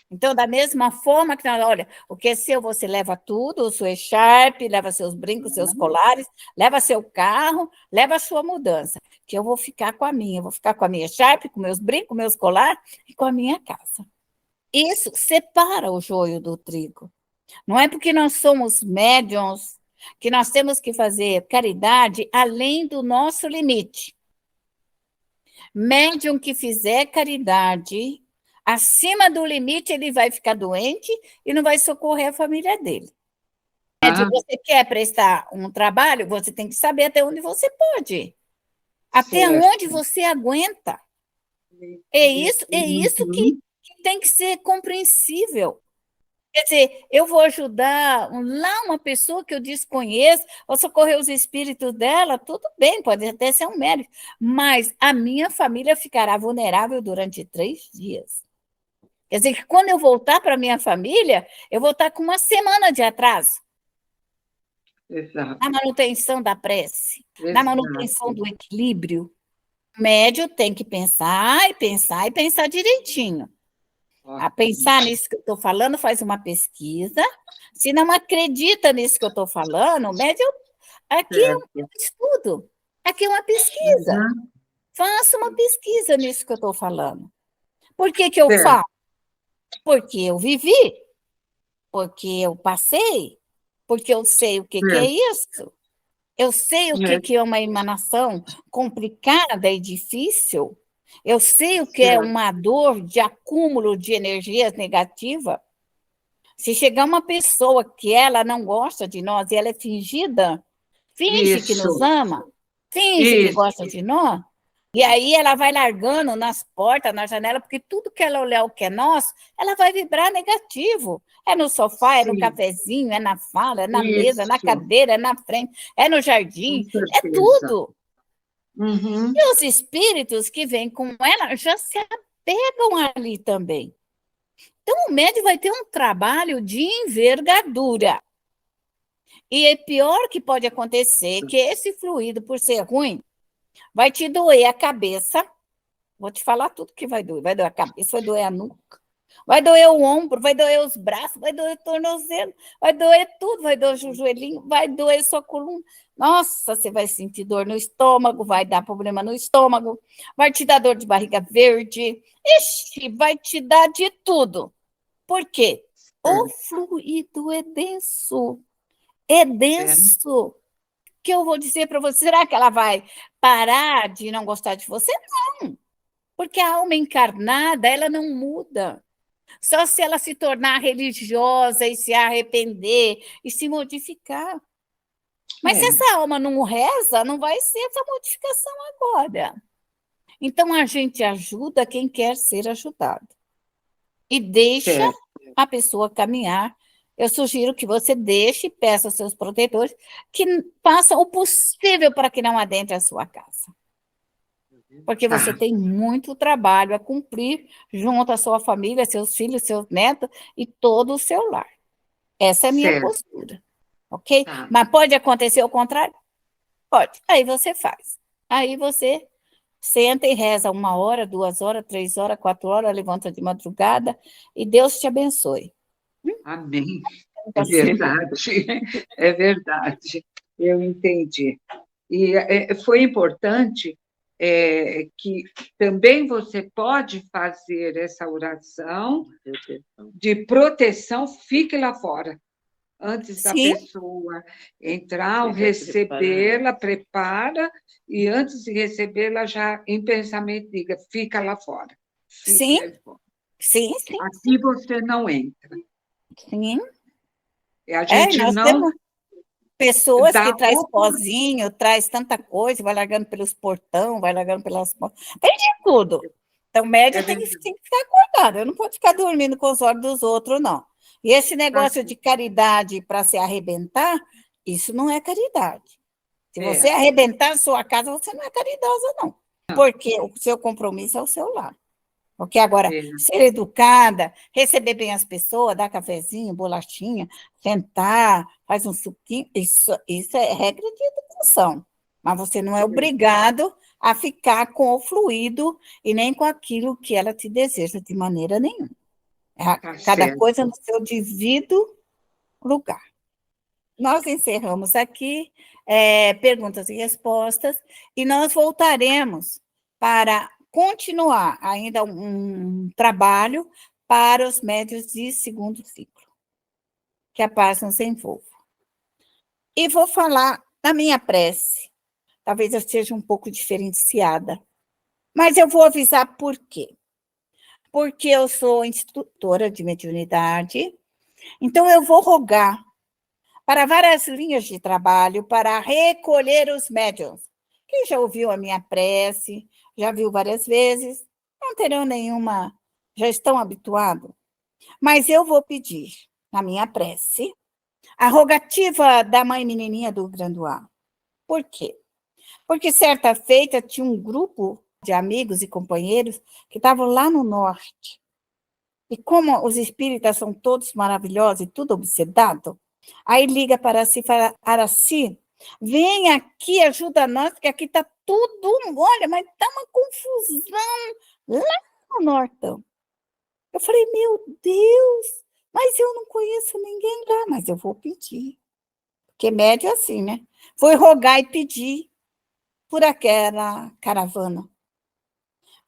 Então, da mesma forma que, olha, o que é seu, você leva tudo, o seu echarpe, leva seus brincos, seus colares, leva seu carro, leva a sua mudança, que eu vou ficar com a minha, eu vou ficar com a minha echarpe, com meus brincos, meus colares e com a minha casa. Isso separa o joio do trigo. Não é porque nós somos médiums que nós temos que fazer caridade além do nosso limite. Médium que fizer caridade acima do limite, ele vai ficar doente e não vai socorrer a família dele. Médium, Ah, você quer prestar um trabalho, você tem que saber até onde você pode, até onde certo. você aguenta. É isso Uhum, que tem que ser compreensível. Quer dizer, eu vou ajudar lá uma pessoa que eu desconheço, ou socorrer os espíritos dela, tudo bem, pode até ser um mérito, mas a minha família ficará vulnerável durante 3 dias. Quer dizer que quando eu voltar para a minha família, eu vou estar com uma semana de atraso na exato, manutenção da prece, na manutenção exato. do equilíbrio. O médio tem que pensar e pensar e pensar direitinho. A Ótimo. pensar nisso que eu estou falando, faz uma pesquisa. Se não acredita nisso que eu estou falando, o médio, aqui é um Certo. estudo, aqui é uma pesquisa. Uhum, Faça uma pesquisa nisso que eu estou falando. Por que que eu certo, falo? Porque eu vivi, porque eu passei, porque eu sei o que é certo. isso, eu sei o É, que é uma emanação complicada e difícil, eu sei o que é certo. uma dor de acúmulo de energias negativas. Se chegar uma pessoa que ela não gosta de nós e ela é fingida, finge que nos Isso, ama, finge que isso, gosta de nós, e aí ela vai largando nas portas, na janela, porque tudo que ela olhar o que é nosso, ela vai vibrar negativo. É no sofá, é no sim, cafezinho, é na fala, é na mesa, é na isso, cadeira, é na frente, é no com jardim, é certeza. tudo. Uhum, E os espíritos que vêm com ela já se apegam ali também. Então, o médium vai ter um trabalho de envergadura. E é pior que pode acontecer que esse fluido, por ser ruim, vai te doer a cabeça. Vou te falar tudo que vai doer. Vai doer a cabeça, vai doer a nuca, Vai doer o ombro, vai doer os braços, vai doer o tornozelo, vai doer tudo, vai doer o joelhinho, vai doer sua coluna. Nossa, você vai sentir dor no estômago, vai dar problema no estômago, vai te dar dor de barriga verde. Ixi, vai te dar de tudo. Por quê? O fluido é denso. É denso. O que eu vou dizer para você? Será que ela vai parar de não gostar de você? Não. Porque a alma encarnada, ela não muda. Só se ela se tornar religiosa e se arrepender e se modificar. Mas se essa alma não reza, não vai ser essa modificação agora. Então, a gente ajuda quem quer ser ajudado. E deixa a pessoa caminhar. Eu sugiro que você deixe e peça aos seus protetores que façam o possível para que não adentre a sua casa. Porque você tem muito trabalho a cumprir junto à sua família, seus filhos, seus netos e todo o seu lar. Essa é a minha postura, ok? Mas pode acontecer o contrário? Pode. Aí você faz. Aí você senta e reza 1 hora, 2 horas, 3 horas, 4 horas, levanta de madrugada e Deus te abençoe. Amém. É verdade, é verdade. Eu entendi. E foi importante que também você pode fazer essa oração de proteção, fique lá fora. Antes da pessoa entrar, ou recebê-la, prepara, e antes de recebê-la, já em pensamento diga, fica lá fora. Sim, sim. Aqui você não entra. Sim. A gente nós não... temos pessoas que traz pozinho, traz tanta coisa, vai largando pelos portão, vai largando pelas portas, tem de tudo. Então, o médium tem que ficar acordado, eu não posso ficar dormindo com os olhos dos outros, não. E esse negócio de caridade para se arrebentar, isso não é caridade. Se você arrebentar a sua casa, você não é caridosa, não. Porque o seu compromisso é o seu lar. Porque agora, ser educada, receber bem as pessoas, dar cafezinho, bolachinha, sentar, faz um suquinho, isso é regra de educação. Mas você não é obrigado a ficar com o fluido e nem com aquilo que ela te deseja de maneira nenhuma. Cada coisa no seu devido lugar. Nós encerramos aqui perguntas e respostas e nós voltaremos para continuar ainda um trabalho para os médios de segundo ciclo. Que a paz nos envolva. E vou falar da minha prece. Talvez eu seja um pouco diferenciada, mas eu vou avisar por quê. Porque eu sou instrutora de mediunidade, então eu vou rogar para várias linhas de trabalho para recolher os médiuns. Quem já ouviu a minha prece, já viu várias vezes, não terão nenhuma, já estão habituados. Mas eu vou pedir, na minha prece, a rogativa da mãe menininha do Granduá. Por quê? Porque certa feita tinha um grupo de amigos e companheiros que estavam lá no norte. E como os espíritas são todos maravilhosos e tudo obsedado, aí liga para si, fala, Araci, vem aqui, ajuda nós, que aqui está tudo, olha, mas está uma confusão lá no nortão. Eu falei, meu Deus, mas eu não conheço ninguém lá, mas eu vou pedir. Porque médio é assim, né? Foi rogar e pedir por aquela caravana.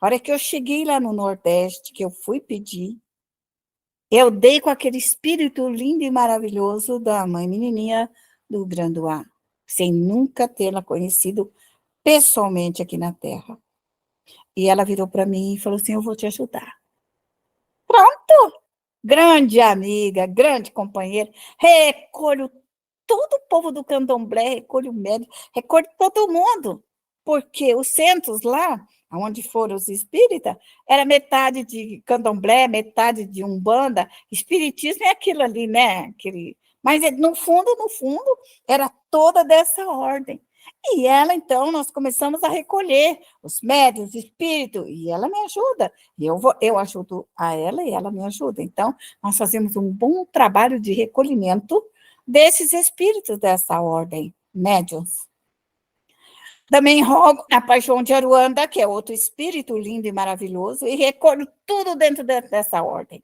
A hora que eu cheguei lá no Nordeste, que eu fui pedir, eu dei com aquele espírito lindo e maravilhoso da mãe menininha do Granduá, sem nunca tê-la conhecido pessoalmente aqui na Terra. E ela virou para mim e falou assim, eu vou te ajudar. Pronto! Grande amiga, grande companheira, recolho todo o povo do candomblé, recolho o médico, recolho todo mundo, porque os centros lá, onde foram os espíritas, era metade de candomblé, metade de umbanda, espiritismo é aquilo ali, né? Mas no fundo, era toda dessa ordem. E ela, então, nós começamos a recolher os médiuns, espírito, e ela me ajuda. E eu ajudo a ela e ela me ajuda. Então, nós fazemos um bom trabalho de recolhimento desses espíritos dessa ordem, médiuns. Também rogo a Paixão de Aruanda, que é outro espírito lindo e maravilhoso, e recolho tudo dentro dessa ordem.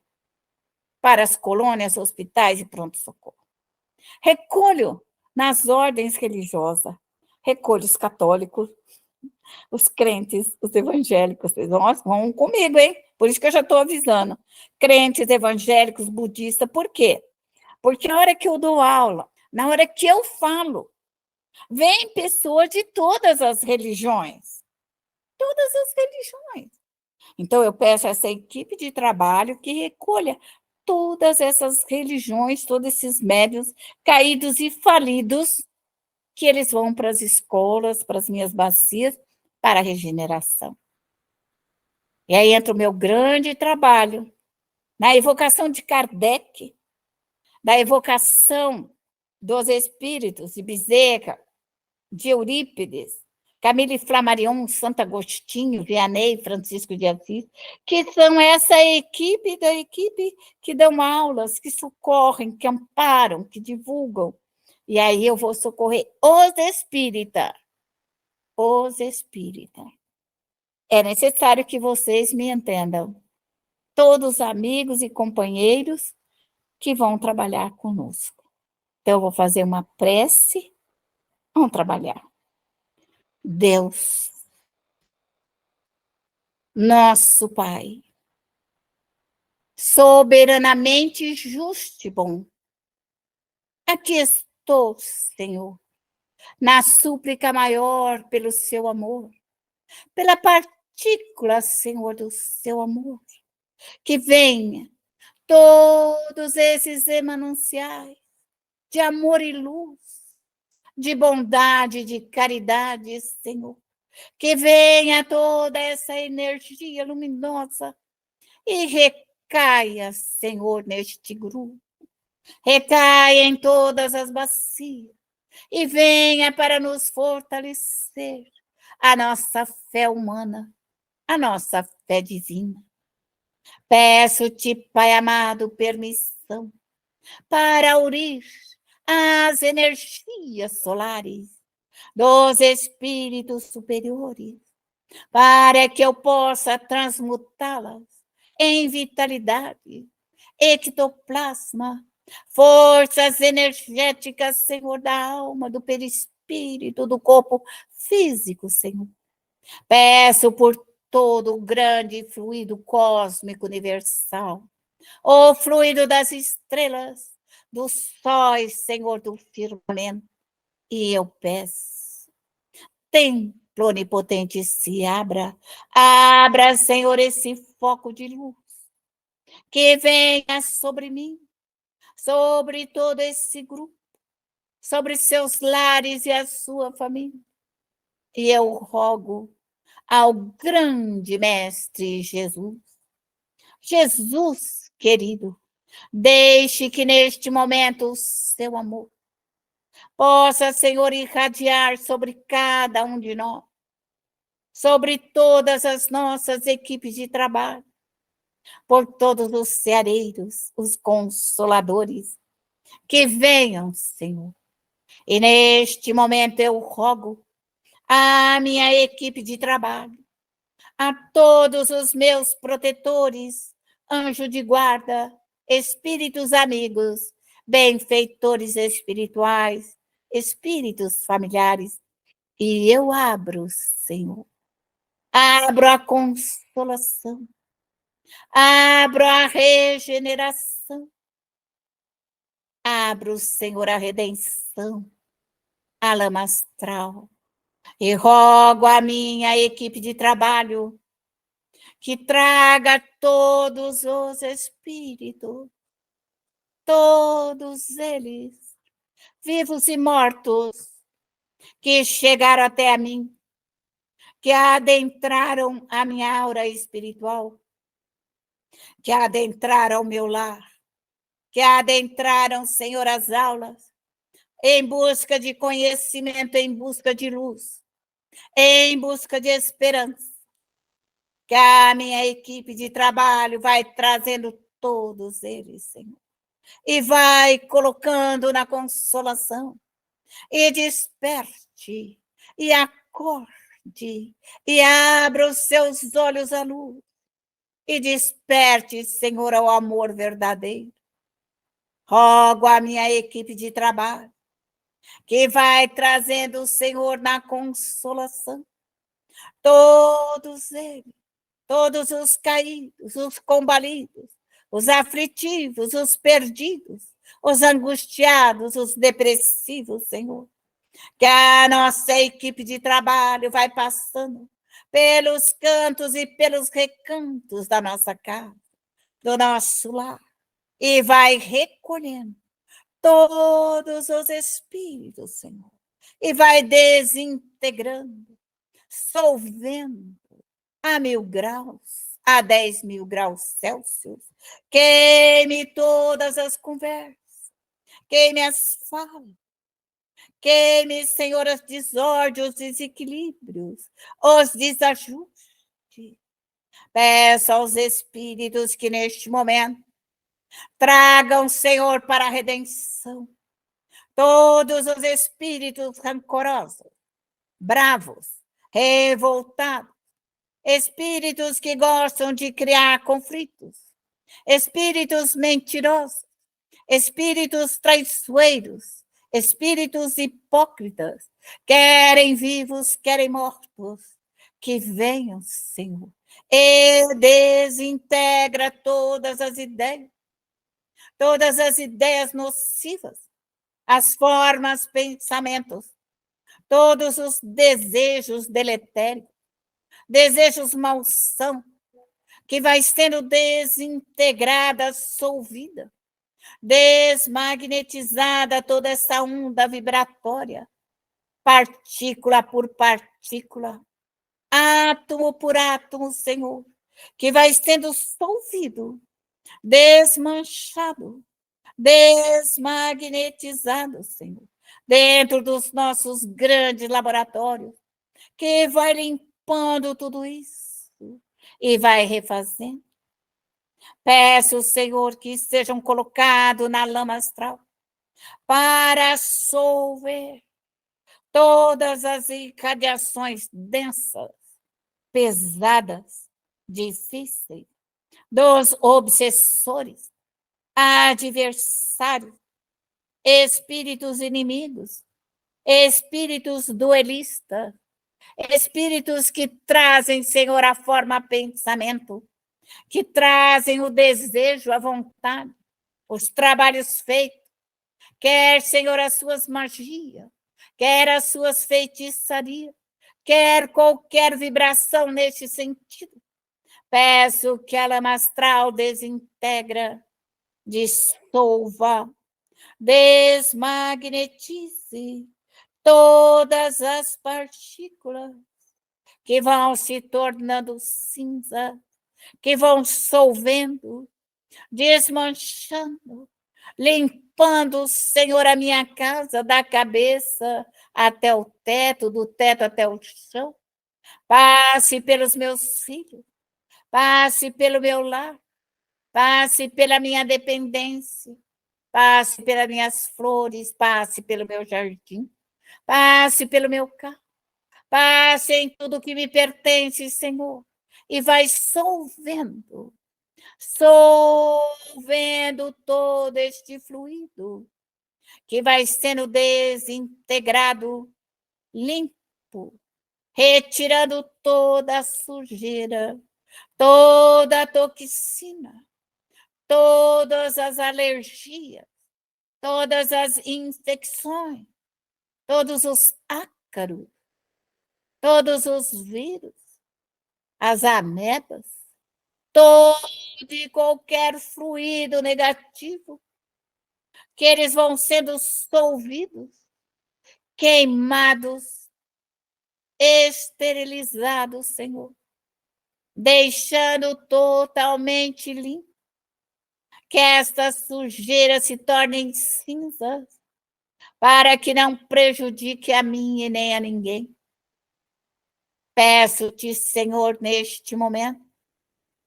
para as colônias, hospitais e pronto-socorro. Recolho nas ordens religiosas, recolho os católicos, os crentes, os evangélicos. Vocês vão comigo, hein? Por isso que eu já estou avisando. Crentes, evangélicos, budistas. Por quê? Porque na hora que eu dou aula, na hora que eu falo, vem pessoas de todas as religiões. Todas as religiões. Então, eu peço a essa equipe de trabalho que recolha todas essas religiões, todos esses médiuns caídos e falidos, que eles vão para as escolas, para as minhas bacias, para a regeneração. E aí entra o meu grande trabalho, na evocação de Kardec, da evocação dos espíritos de Bezerra, de Eurípides, Camille Flammarion, Santo Agostinho, Vianney, Francisco de Assis, que são essa equipe da equipe que dão aulas, que socorrem, que amparam, que divulgam. E aí eu vou socorrer os espíritas. Os espíritas. É necessário que vocês me entendam. Todos amigos e companheiros que vão trabalhar conosco. Então, eu vou fazer uma prece. Vamos trabalhar. Deus, nosso Pai, soberanamente justo e bom, aqui estou, Senhor, na súplica maior pelo seu amor, pela partícula, Senhor, do seu amor, que venha todos esses emanunciais de amor e luz, de bondade, de caridade, Senhor, que venha toda essa energia luminosa e recaia, Senhor, neste grupo, recaia em todas as bacias e venha para nos fortalecer a nossa fé humana, a nossa fé divina. Peço-te, Pai amado, permissão para unir as energias solares dos espíritos superiores, para que eu possa transmutá-las em vitalidade, ectoplasma, forças energéticas, Senhor, da alma, do perispírito, do corpo físico, Senhor. Peço por todo o grande fluido cósmico universal, o fluido das estrelas, dos sóis, Senhor, do firmamento. E eu peço, templo onipotente, se abra, abra, Senhor, esse foco de luz, que venha sobre mim, sobre todo esse grupo, sobre seus lares e a sua família. E eu rogo ao grande Mestre Jesus, Jesus querido, deixe que neste momento o seu amor possa, Senhor, irradiar sobre cada um de nós, sobre todas as nossas equipes de trabalho, por todos os ceareiros, os consoladores, que venham, Senhor. E neste momento eu rogo à minha equipe de trabalho, a todos os meus protetores, anjo de guarda, espíritos amigos, benfeitores espirituais, espíritos familiares, e eu abro, Senhor, abro a consolação, abro a regeneração, abro, Senhor, a redenção, a lama astral, e rogo à minha equipe de trabalho que traga todos os espíritos, todos eles, vivos e mortos, que chegaram até a mim, que adentraram a minha aura espiritual, que adentraram o meu lar, que adentraram, Senhor, as aulas, em busca de conhecimento, em busca de luz, em busca de esperança, que a minha equipe de trabalho vai trazendo todos eles, Senhor, e vai colocando na consolação, e desperte, e acorde, e abra os seus olhos à luz, e desperte, Senhor, ao amor verdadeiro. Rogo a minha equipe de trabalho, que vai trazendo o Senhor na consolação. Todos eles, todos os caídos, os combalidos, os aflitivos, os perdidos, os angustiados, os depressivos, Senhor. Que a nossa equipe de trabalho vai passando pelos cantos e pelos recantos da nossa casa, do nosso lar, e vai recolhendo todos os espíritos, Senhor, e vai desintegrando, solvendo a 1000 graus, a 10.000 graus Celsius. Queime todas as conversas, queime as falas, queime, Senhor, as desordens, os desequilíbrios, os desajustes. Peço aos espíritos que neste momento tragam, Senhor, para a redenção todos os espíritos rancorosos, bravos, revoltados, espíritos que gostam de criar conflitos, espíritos mentirosos, espíritos traiçoeiros, espíritos hipócritas, querem vivos, querem mortos, que venham, Senhor, e desintegra todas as ideias nocivas, as formas, pensamentos, todos os desejos deletérios, desejos malsão, que vai sendo desintegrada, solvida, desmagnetizada toda essa onda vibratória, partícula por partícula, átomo por átomo, Senhor, que vai sendo solvido, desmanchado, desmagnetizado, Senhor, dentro dos nossos grandes laboratórios, que vai limpando tudo isso e vai refazendo. Peço, Senhor, que sejam colocados na lama astral para solver todas as irradiações densas, pesadas, difíceis, dos obsessores, adversários, espíritos inimigos, espíritos duelistas, espíritos que trazem, Senhor, a forma pensamento, que trazem o desejo, a vontade, os trabalhos feitos, quer, Senhor, as suas magias, quer as suas feitiçarias, quer qualquer vibração neste sentido. Peço que a lama astral desintegra, dissolva, desmagnetize todas as partículas que vão se tornando cinza, que vão solvendo, desmanchando, limpando, Senhor, a minha casa da cabeça até o teto, do teto até o chão. Passe pelos meus filhos, passe pelo meu lar, passe pela minha dependência, passe pelas minhas flores, passe pelo meu jardim, passe pelo meu carro, passe em tudo que me pertence, Senhor, e vai solvendo todo este fluido que vai sendo desintegrado, limpo, retirando toda a sujeira, toda a toxina, todas as alergias, todas as infecções, todos os ácaros, todos os vírus, as amebas, todo e qualquer fluido negativo, que eles vão sendo solvidos, queimados, esterilizados, Senhor, deixando totalmente limpo, que estas sujeiras se tornem cinzas, para que não prejudique a mim e nem a ninguém. Peço-te, Senhor, neste momento,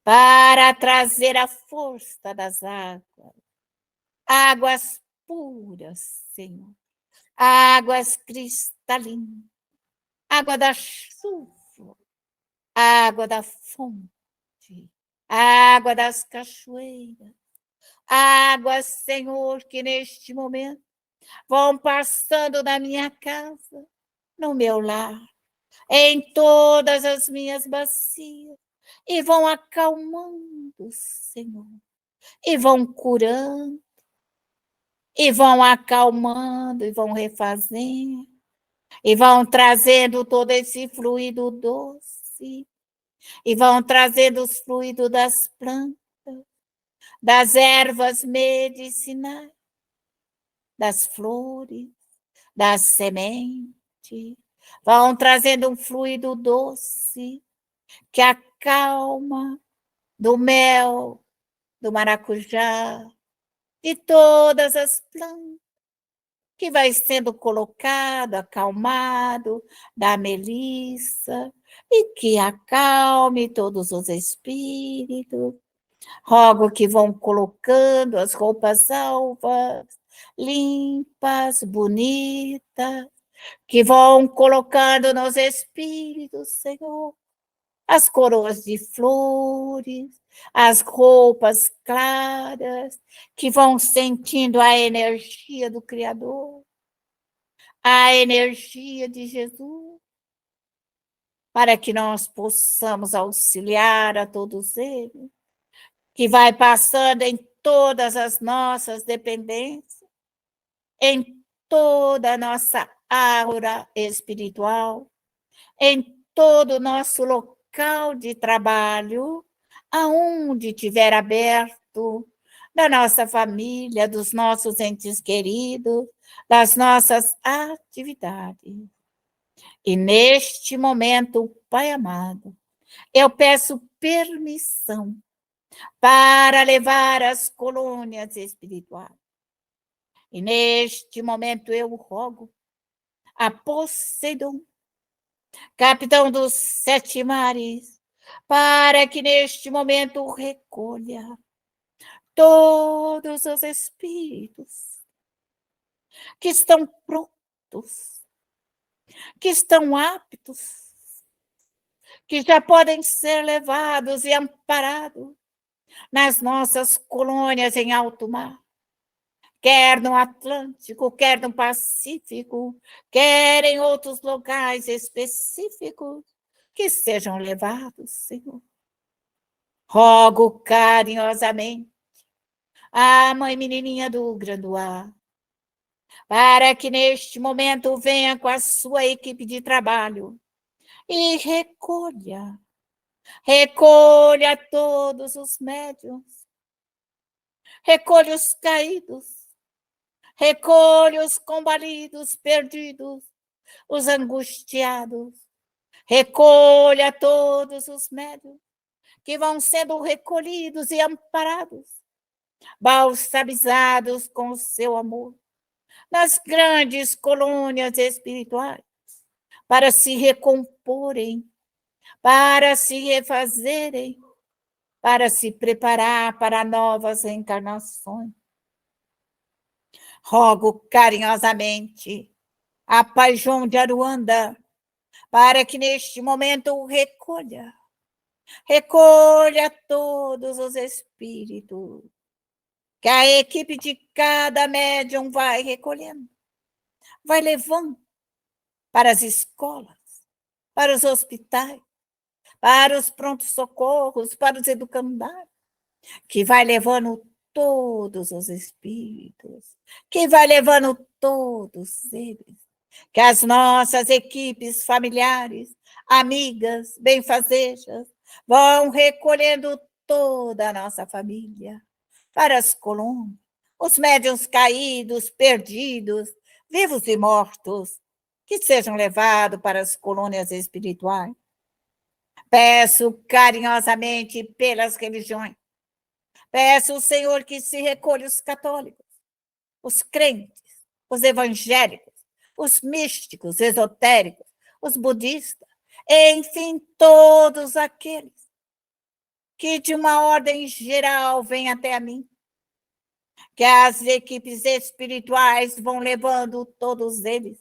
para trazer a força das águas, águas puras, Senhor, águas cristalinas, água da chuva, água da fonte, água das cachoeiras, águas, Senhor, que neste momento vão passando na minha casa, no meu lar, em todas as minhas bacias, e vão acalmando, Senhor, e vão curando, e vão acalmando, e vão refazendo, e vão trazendo todo esse fluido doce, e vão trazendo os fluidos das plantas, das ervas medicinais, das flores, das sementes, vão trazendo um fluido doce que acalma, do mel, do maracujá, de todas as plantas, que vai sendo colocado, acalmado, da melissa, e que acalme todos os espíritos. Rogo que vão colocando as roupas alvas, limpas, bonitas, que vão colocando nos espíritos, Senhor, as coroas de flores, as roupas claras, que vão sentindo a energia do Criador, a energia de Jesus, para que nós possamos auxiliar a todos eles, que vai passando em todas as nossas dependências, em toda a nossa aura espiritual, em todo o nosso local de trabalho, aonde tiver aberto, da nossa família, dos nossos entes queridos, das nossas atividades. E neste momento, Pai amado, eu peço permissão para levar as colônias espirituais. E neste momento eu rogo a Poseidon, capitão dos 7 mares, para que neste momento recolha todos os espíritos que estão prontos, que estão aptos, que já podem ser levados e amparados nas nossas colônias em alto mar, quer no Atlântico, quer no Pacífico, quer em outros locais específicos, que sejam levados, Senhor. Rogo carinhosamente à mãe menininha do Granduá, para que neste momento venha com a sua equipe de trabalho e recolha todos os médiuns, recolha os caídos, recolha os combalidos, perdidos, os angustiados, recolha todos os médiuns que vão sendo recolhidos e amparados, balsamizados com o seu amor, nas grandes colônias espirituais, para se recomporem, para se refazerem, para se preparar para novas reencarnações. Rogo carinhosamente a Pai João de Aruanda, para que neste momento recolha todos os espíritos, que a equipe de cada médium vai recolhendo, vai levando para as escolas, para os hospitais, para os prontos-socorros, para os educandários, que vai levando todos os espíritos, que vai levando todos eles, que as nossas equipes familiares, amigas, benfazejas, vão recolhendo toda a nossa família para as colônias, os médiuns caídos, perdidos, vivos e mortos, que sejam levados para as colônias espirituais. Peço carinhosamente pelas religiões, peço, Senhor, que se recolha os católicos, os crentes, os evangélicos, os místicos, esotéricos, os budistas, enfim, todos aqueles que de uma ordem geral vêm até a mim, que as equipes espirituais vão levando todos eles,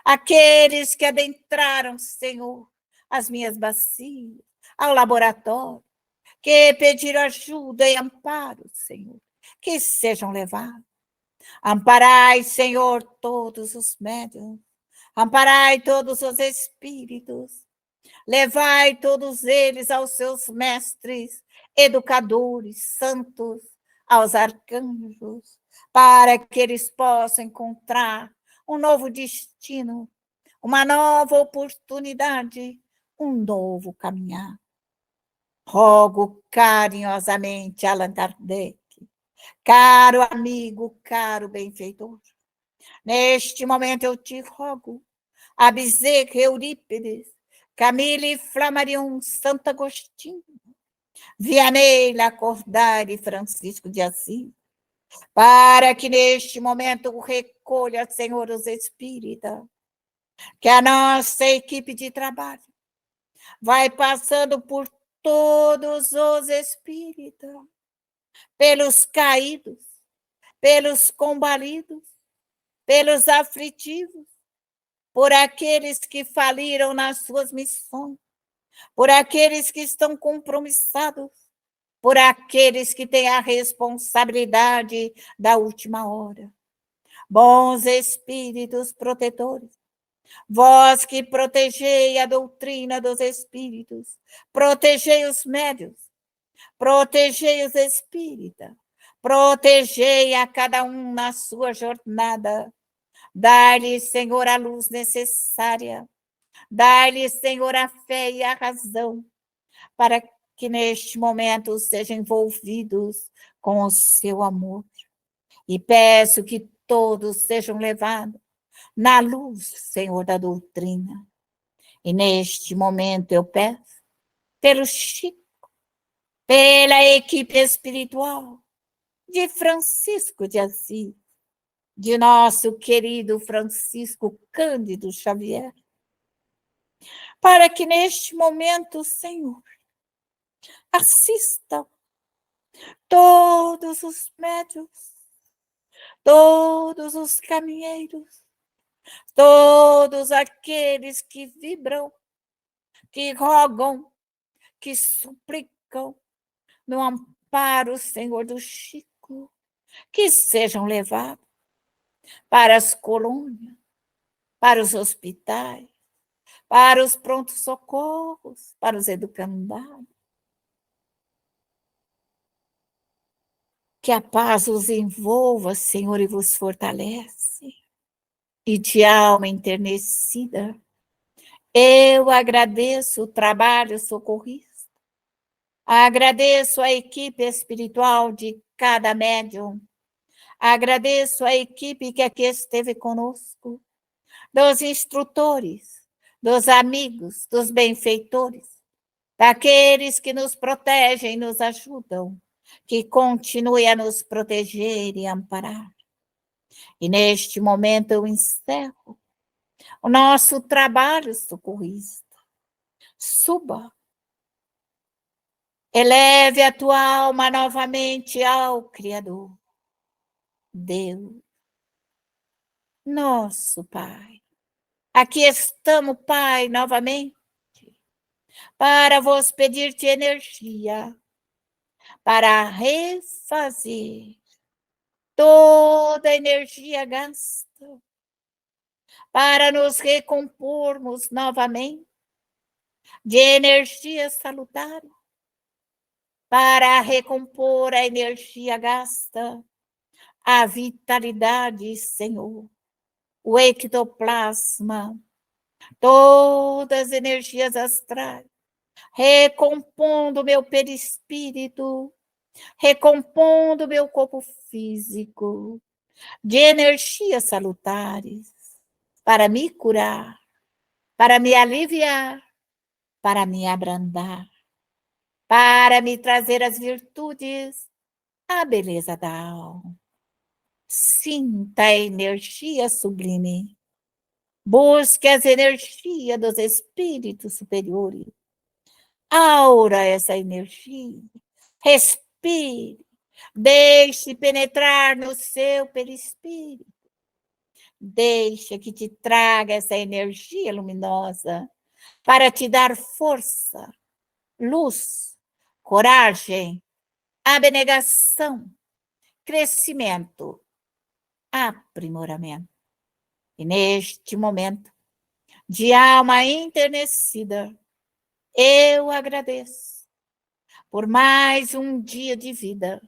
aqueles que adentraram, Senhor, as minhas bacias, ao laboratório, que pediram ajuda e amparo, Senhor, que sejam levados. Amparai, Senhor, todos os médiuns, amparai todos os espíritos, levai todos eles aos seus mestres, educadores, santos, aos arcanjos, para que eles possam encontrar um novo destino, uma nova oportunidade, um novo caminhar. Rogo carinhosamente, Allan Kardec, caro amigo, caro benfeitor, neste momento eu te rogo, a Bezerra, Eurípides, Camille Flammarion, Santo Agostinho, Vianney Lacordaire e Francisco de Assis, para que neste momento recolha, Senhor, os espíritas, que a nossa equipe de trabalho vai passando por todos os espíritas, pelos caídos, pelos combalidos, pelos aflitivos, por aqueles que faliram nas suas missões, por aqueles que estão compromissados, por aqueles que têm a responsabilidade da última hora. Bons espíritos protetores, vós que protegei a doutrina dos espíritos, protegei os médiuns, protegei os espíritas, protegei a cada um na sua jornada, dai-lhe, Senhor, a luz necessária, dai-lhe, Senhor, a fé e a razão, para que neste momento sejam envolvidos com o seu amor. E peço que todos sejam levados na luz, Senhor, da doutrina. E neste momento eu peço pelo Chico, pela equipe espiritual de Francisco de Assis, de nosso querido Francisco Cândido Xavier, para que neste momento, Senhor, assistam todos os médiuns, todos os caminheiros, todos aqueles que vibram, que rogam, que suplicam no amparo, Senhor, do Chico, que sejam levados para as colônias, para os hospitais, para os prontos-socorros, para os educandários. Que a paz os envolva, Senhor, e vos fortalece. E de alma enternecida, eu agradeço o trabalho socorrista, agradeço a equipe espiritual de cada médium, agradeço a equipe que aqui esteve conosco, dos instrutores, dos amigos, dos benfeitores, daqueles que nos protegem e nos ajudam, que continue a nos proteger e amparar. E neste momento eu encerro o nosso trabalho socorrista. Suba, eleve a tua alma novamente ao Criador, Deus, nosso Pai. Aqui estamos, Pai, novamente, para vos pedir-te energia, para refazer toda a energia gasta, para nos recompormos novamente de energia salutar, para recompor a energia gasta, a vitalidade, Senhor, o ectoplasma, todas as energias astrais, recompondo meu perispírito, recompondo meu corpo físico, de energias salutares, para me curar, para me aliviar, para me abrandar, para me trazer as virtudes, a beleza da alma. Sinta a energia sublime. Busque as energias dos espíritos superiores. Aura essa energia. Respire. Deixe penetrar no seu perispírito. Deixa que te traga essa energia luminosa para te dar força, luz, coragem, abnegação, crescimento, aprimoramento. E neste momento de alma enternecida, eu agradeço por mais um dia de vida,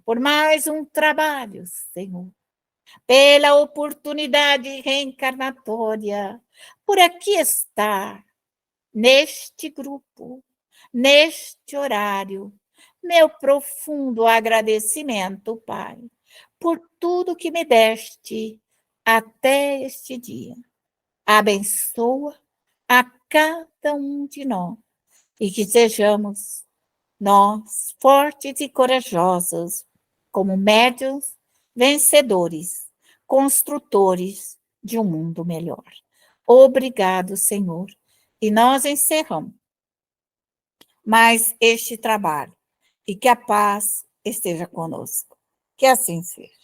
por mais um trabalho, Senhor, pela oportunidade reencarnatória, por aqui estar, neste grupo, neste horário. Meu profundo agradecimento, Pai, por tudo que me deste até este dia. Abençoa a cada um de nós e que sejamos nós fortes e corajosos, como médiuns, vencedores, construtores de um mundo melhor. Obrigado, Senhor. E nós encerramos mais este trabalho e que a paz esteja conosco. Que assim seja.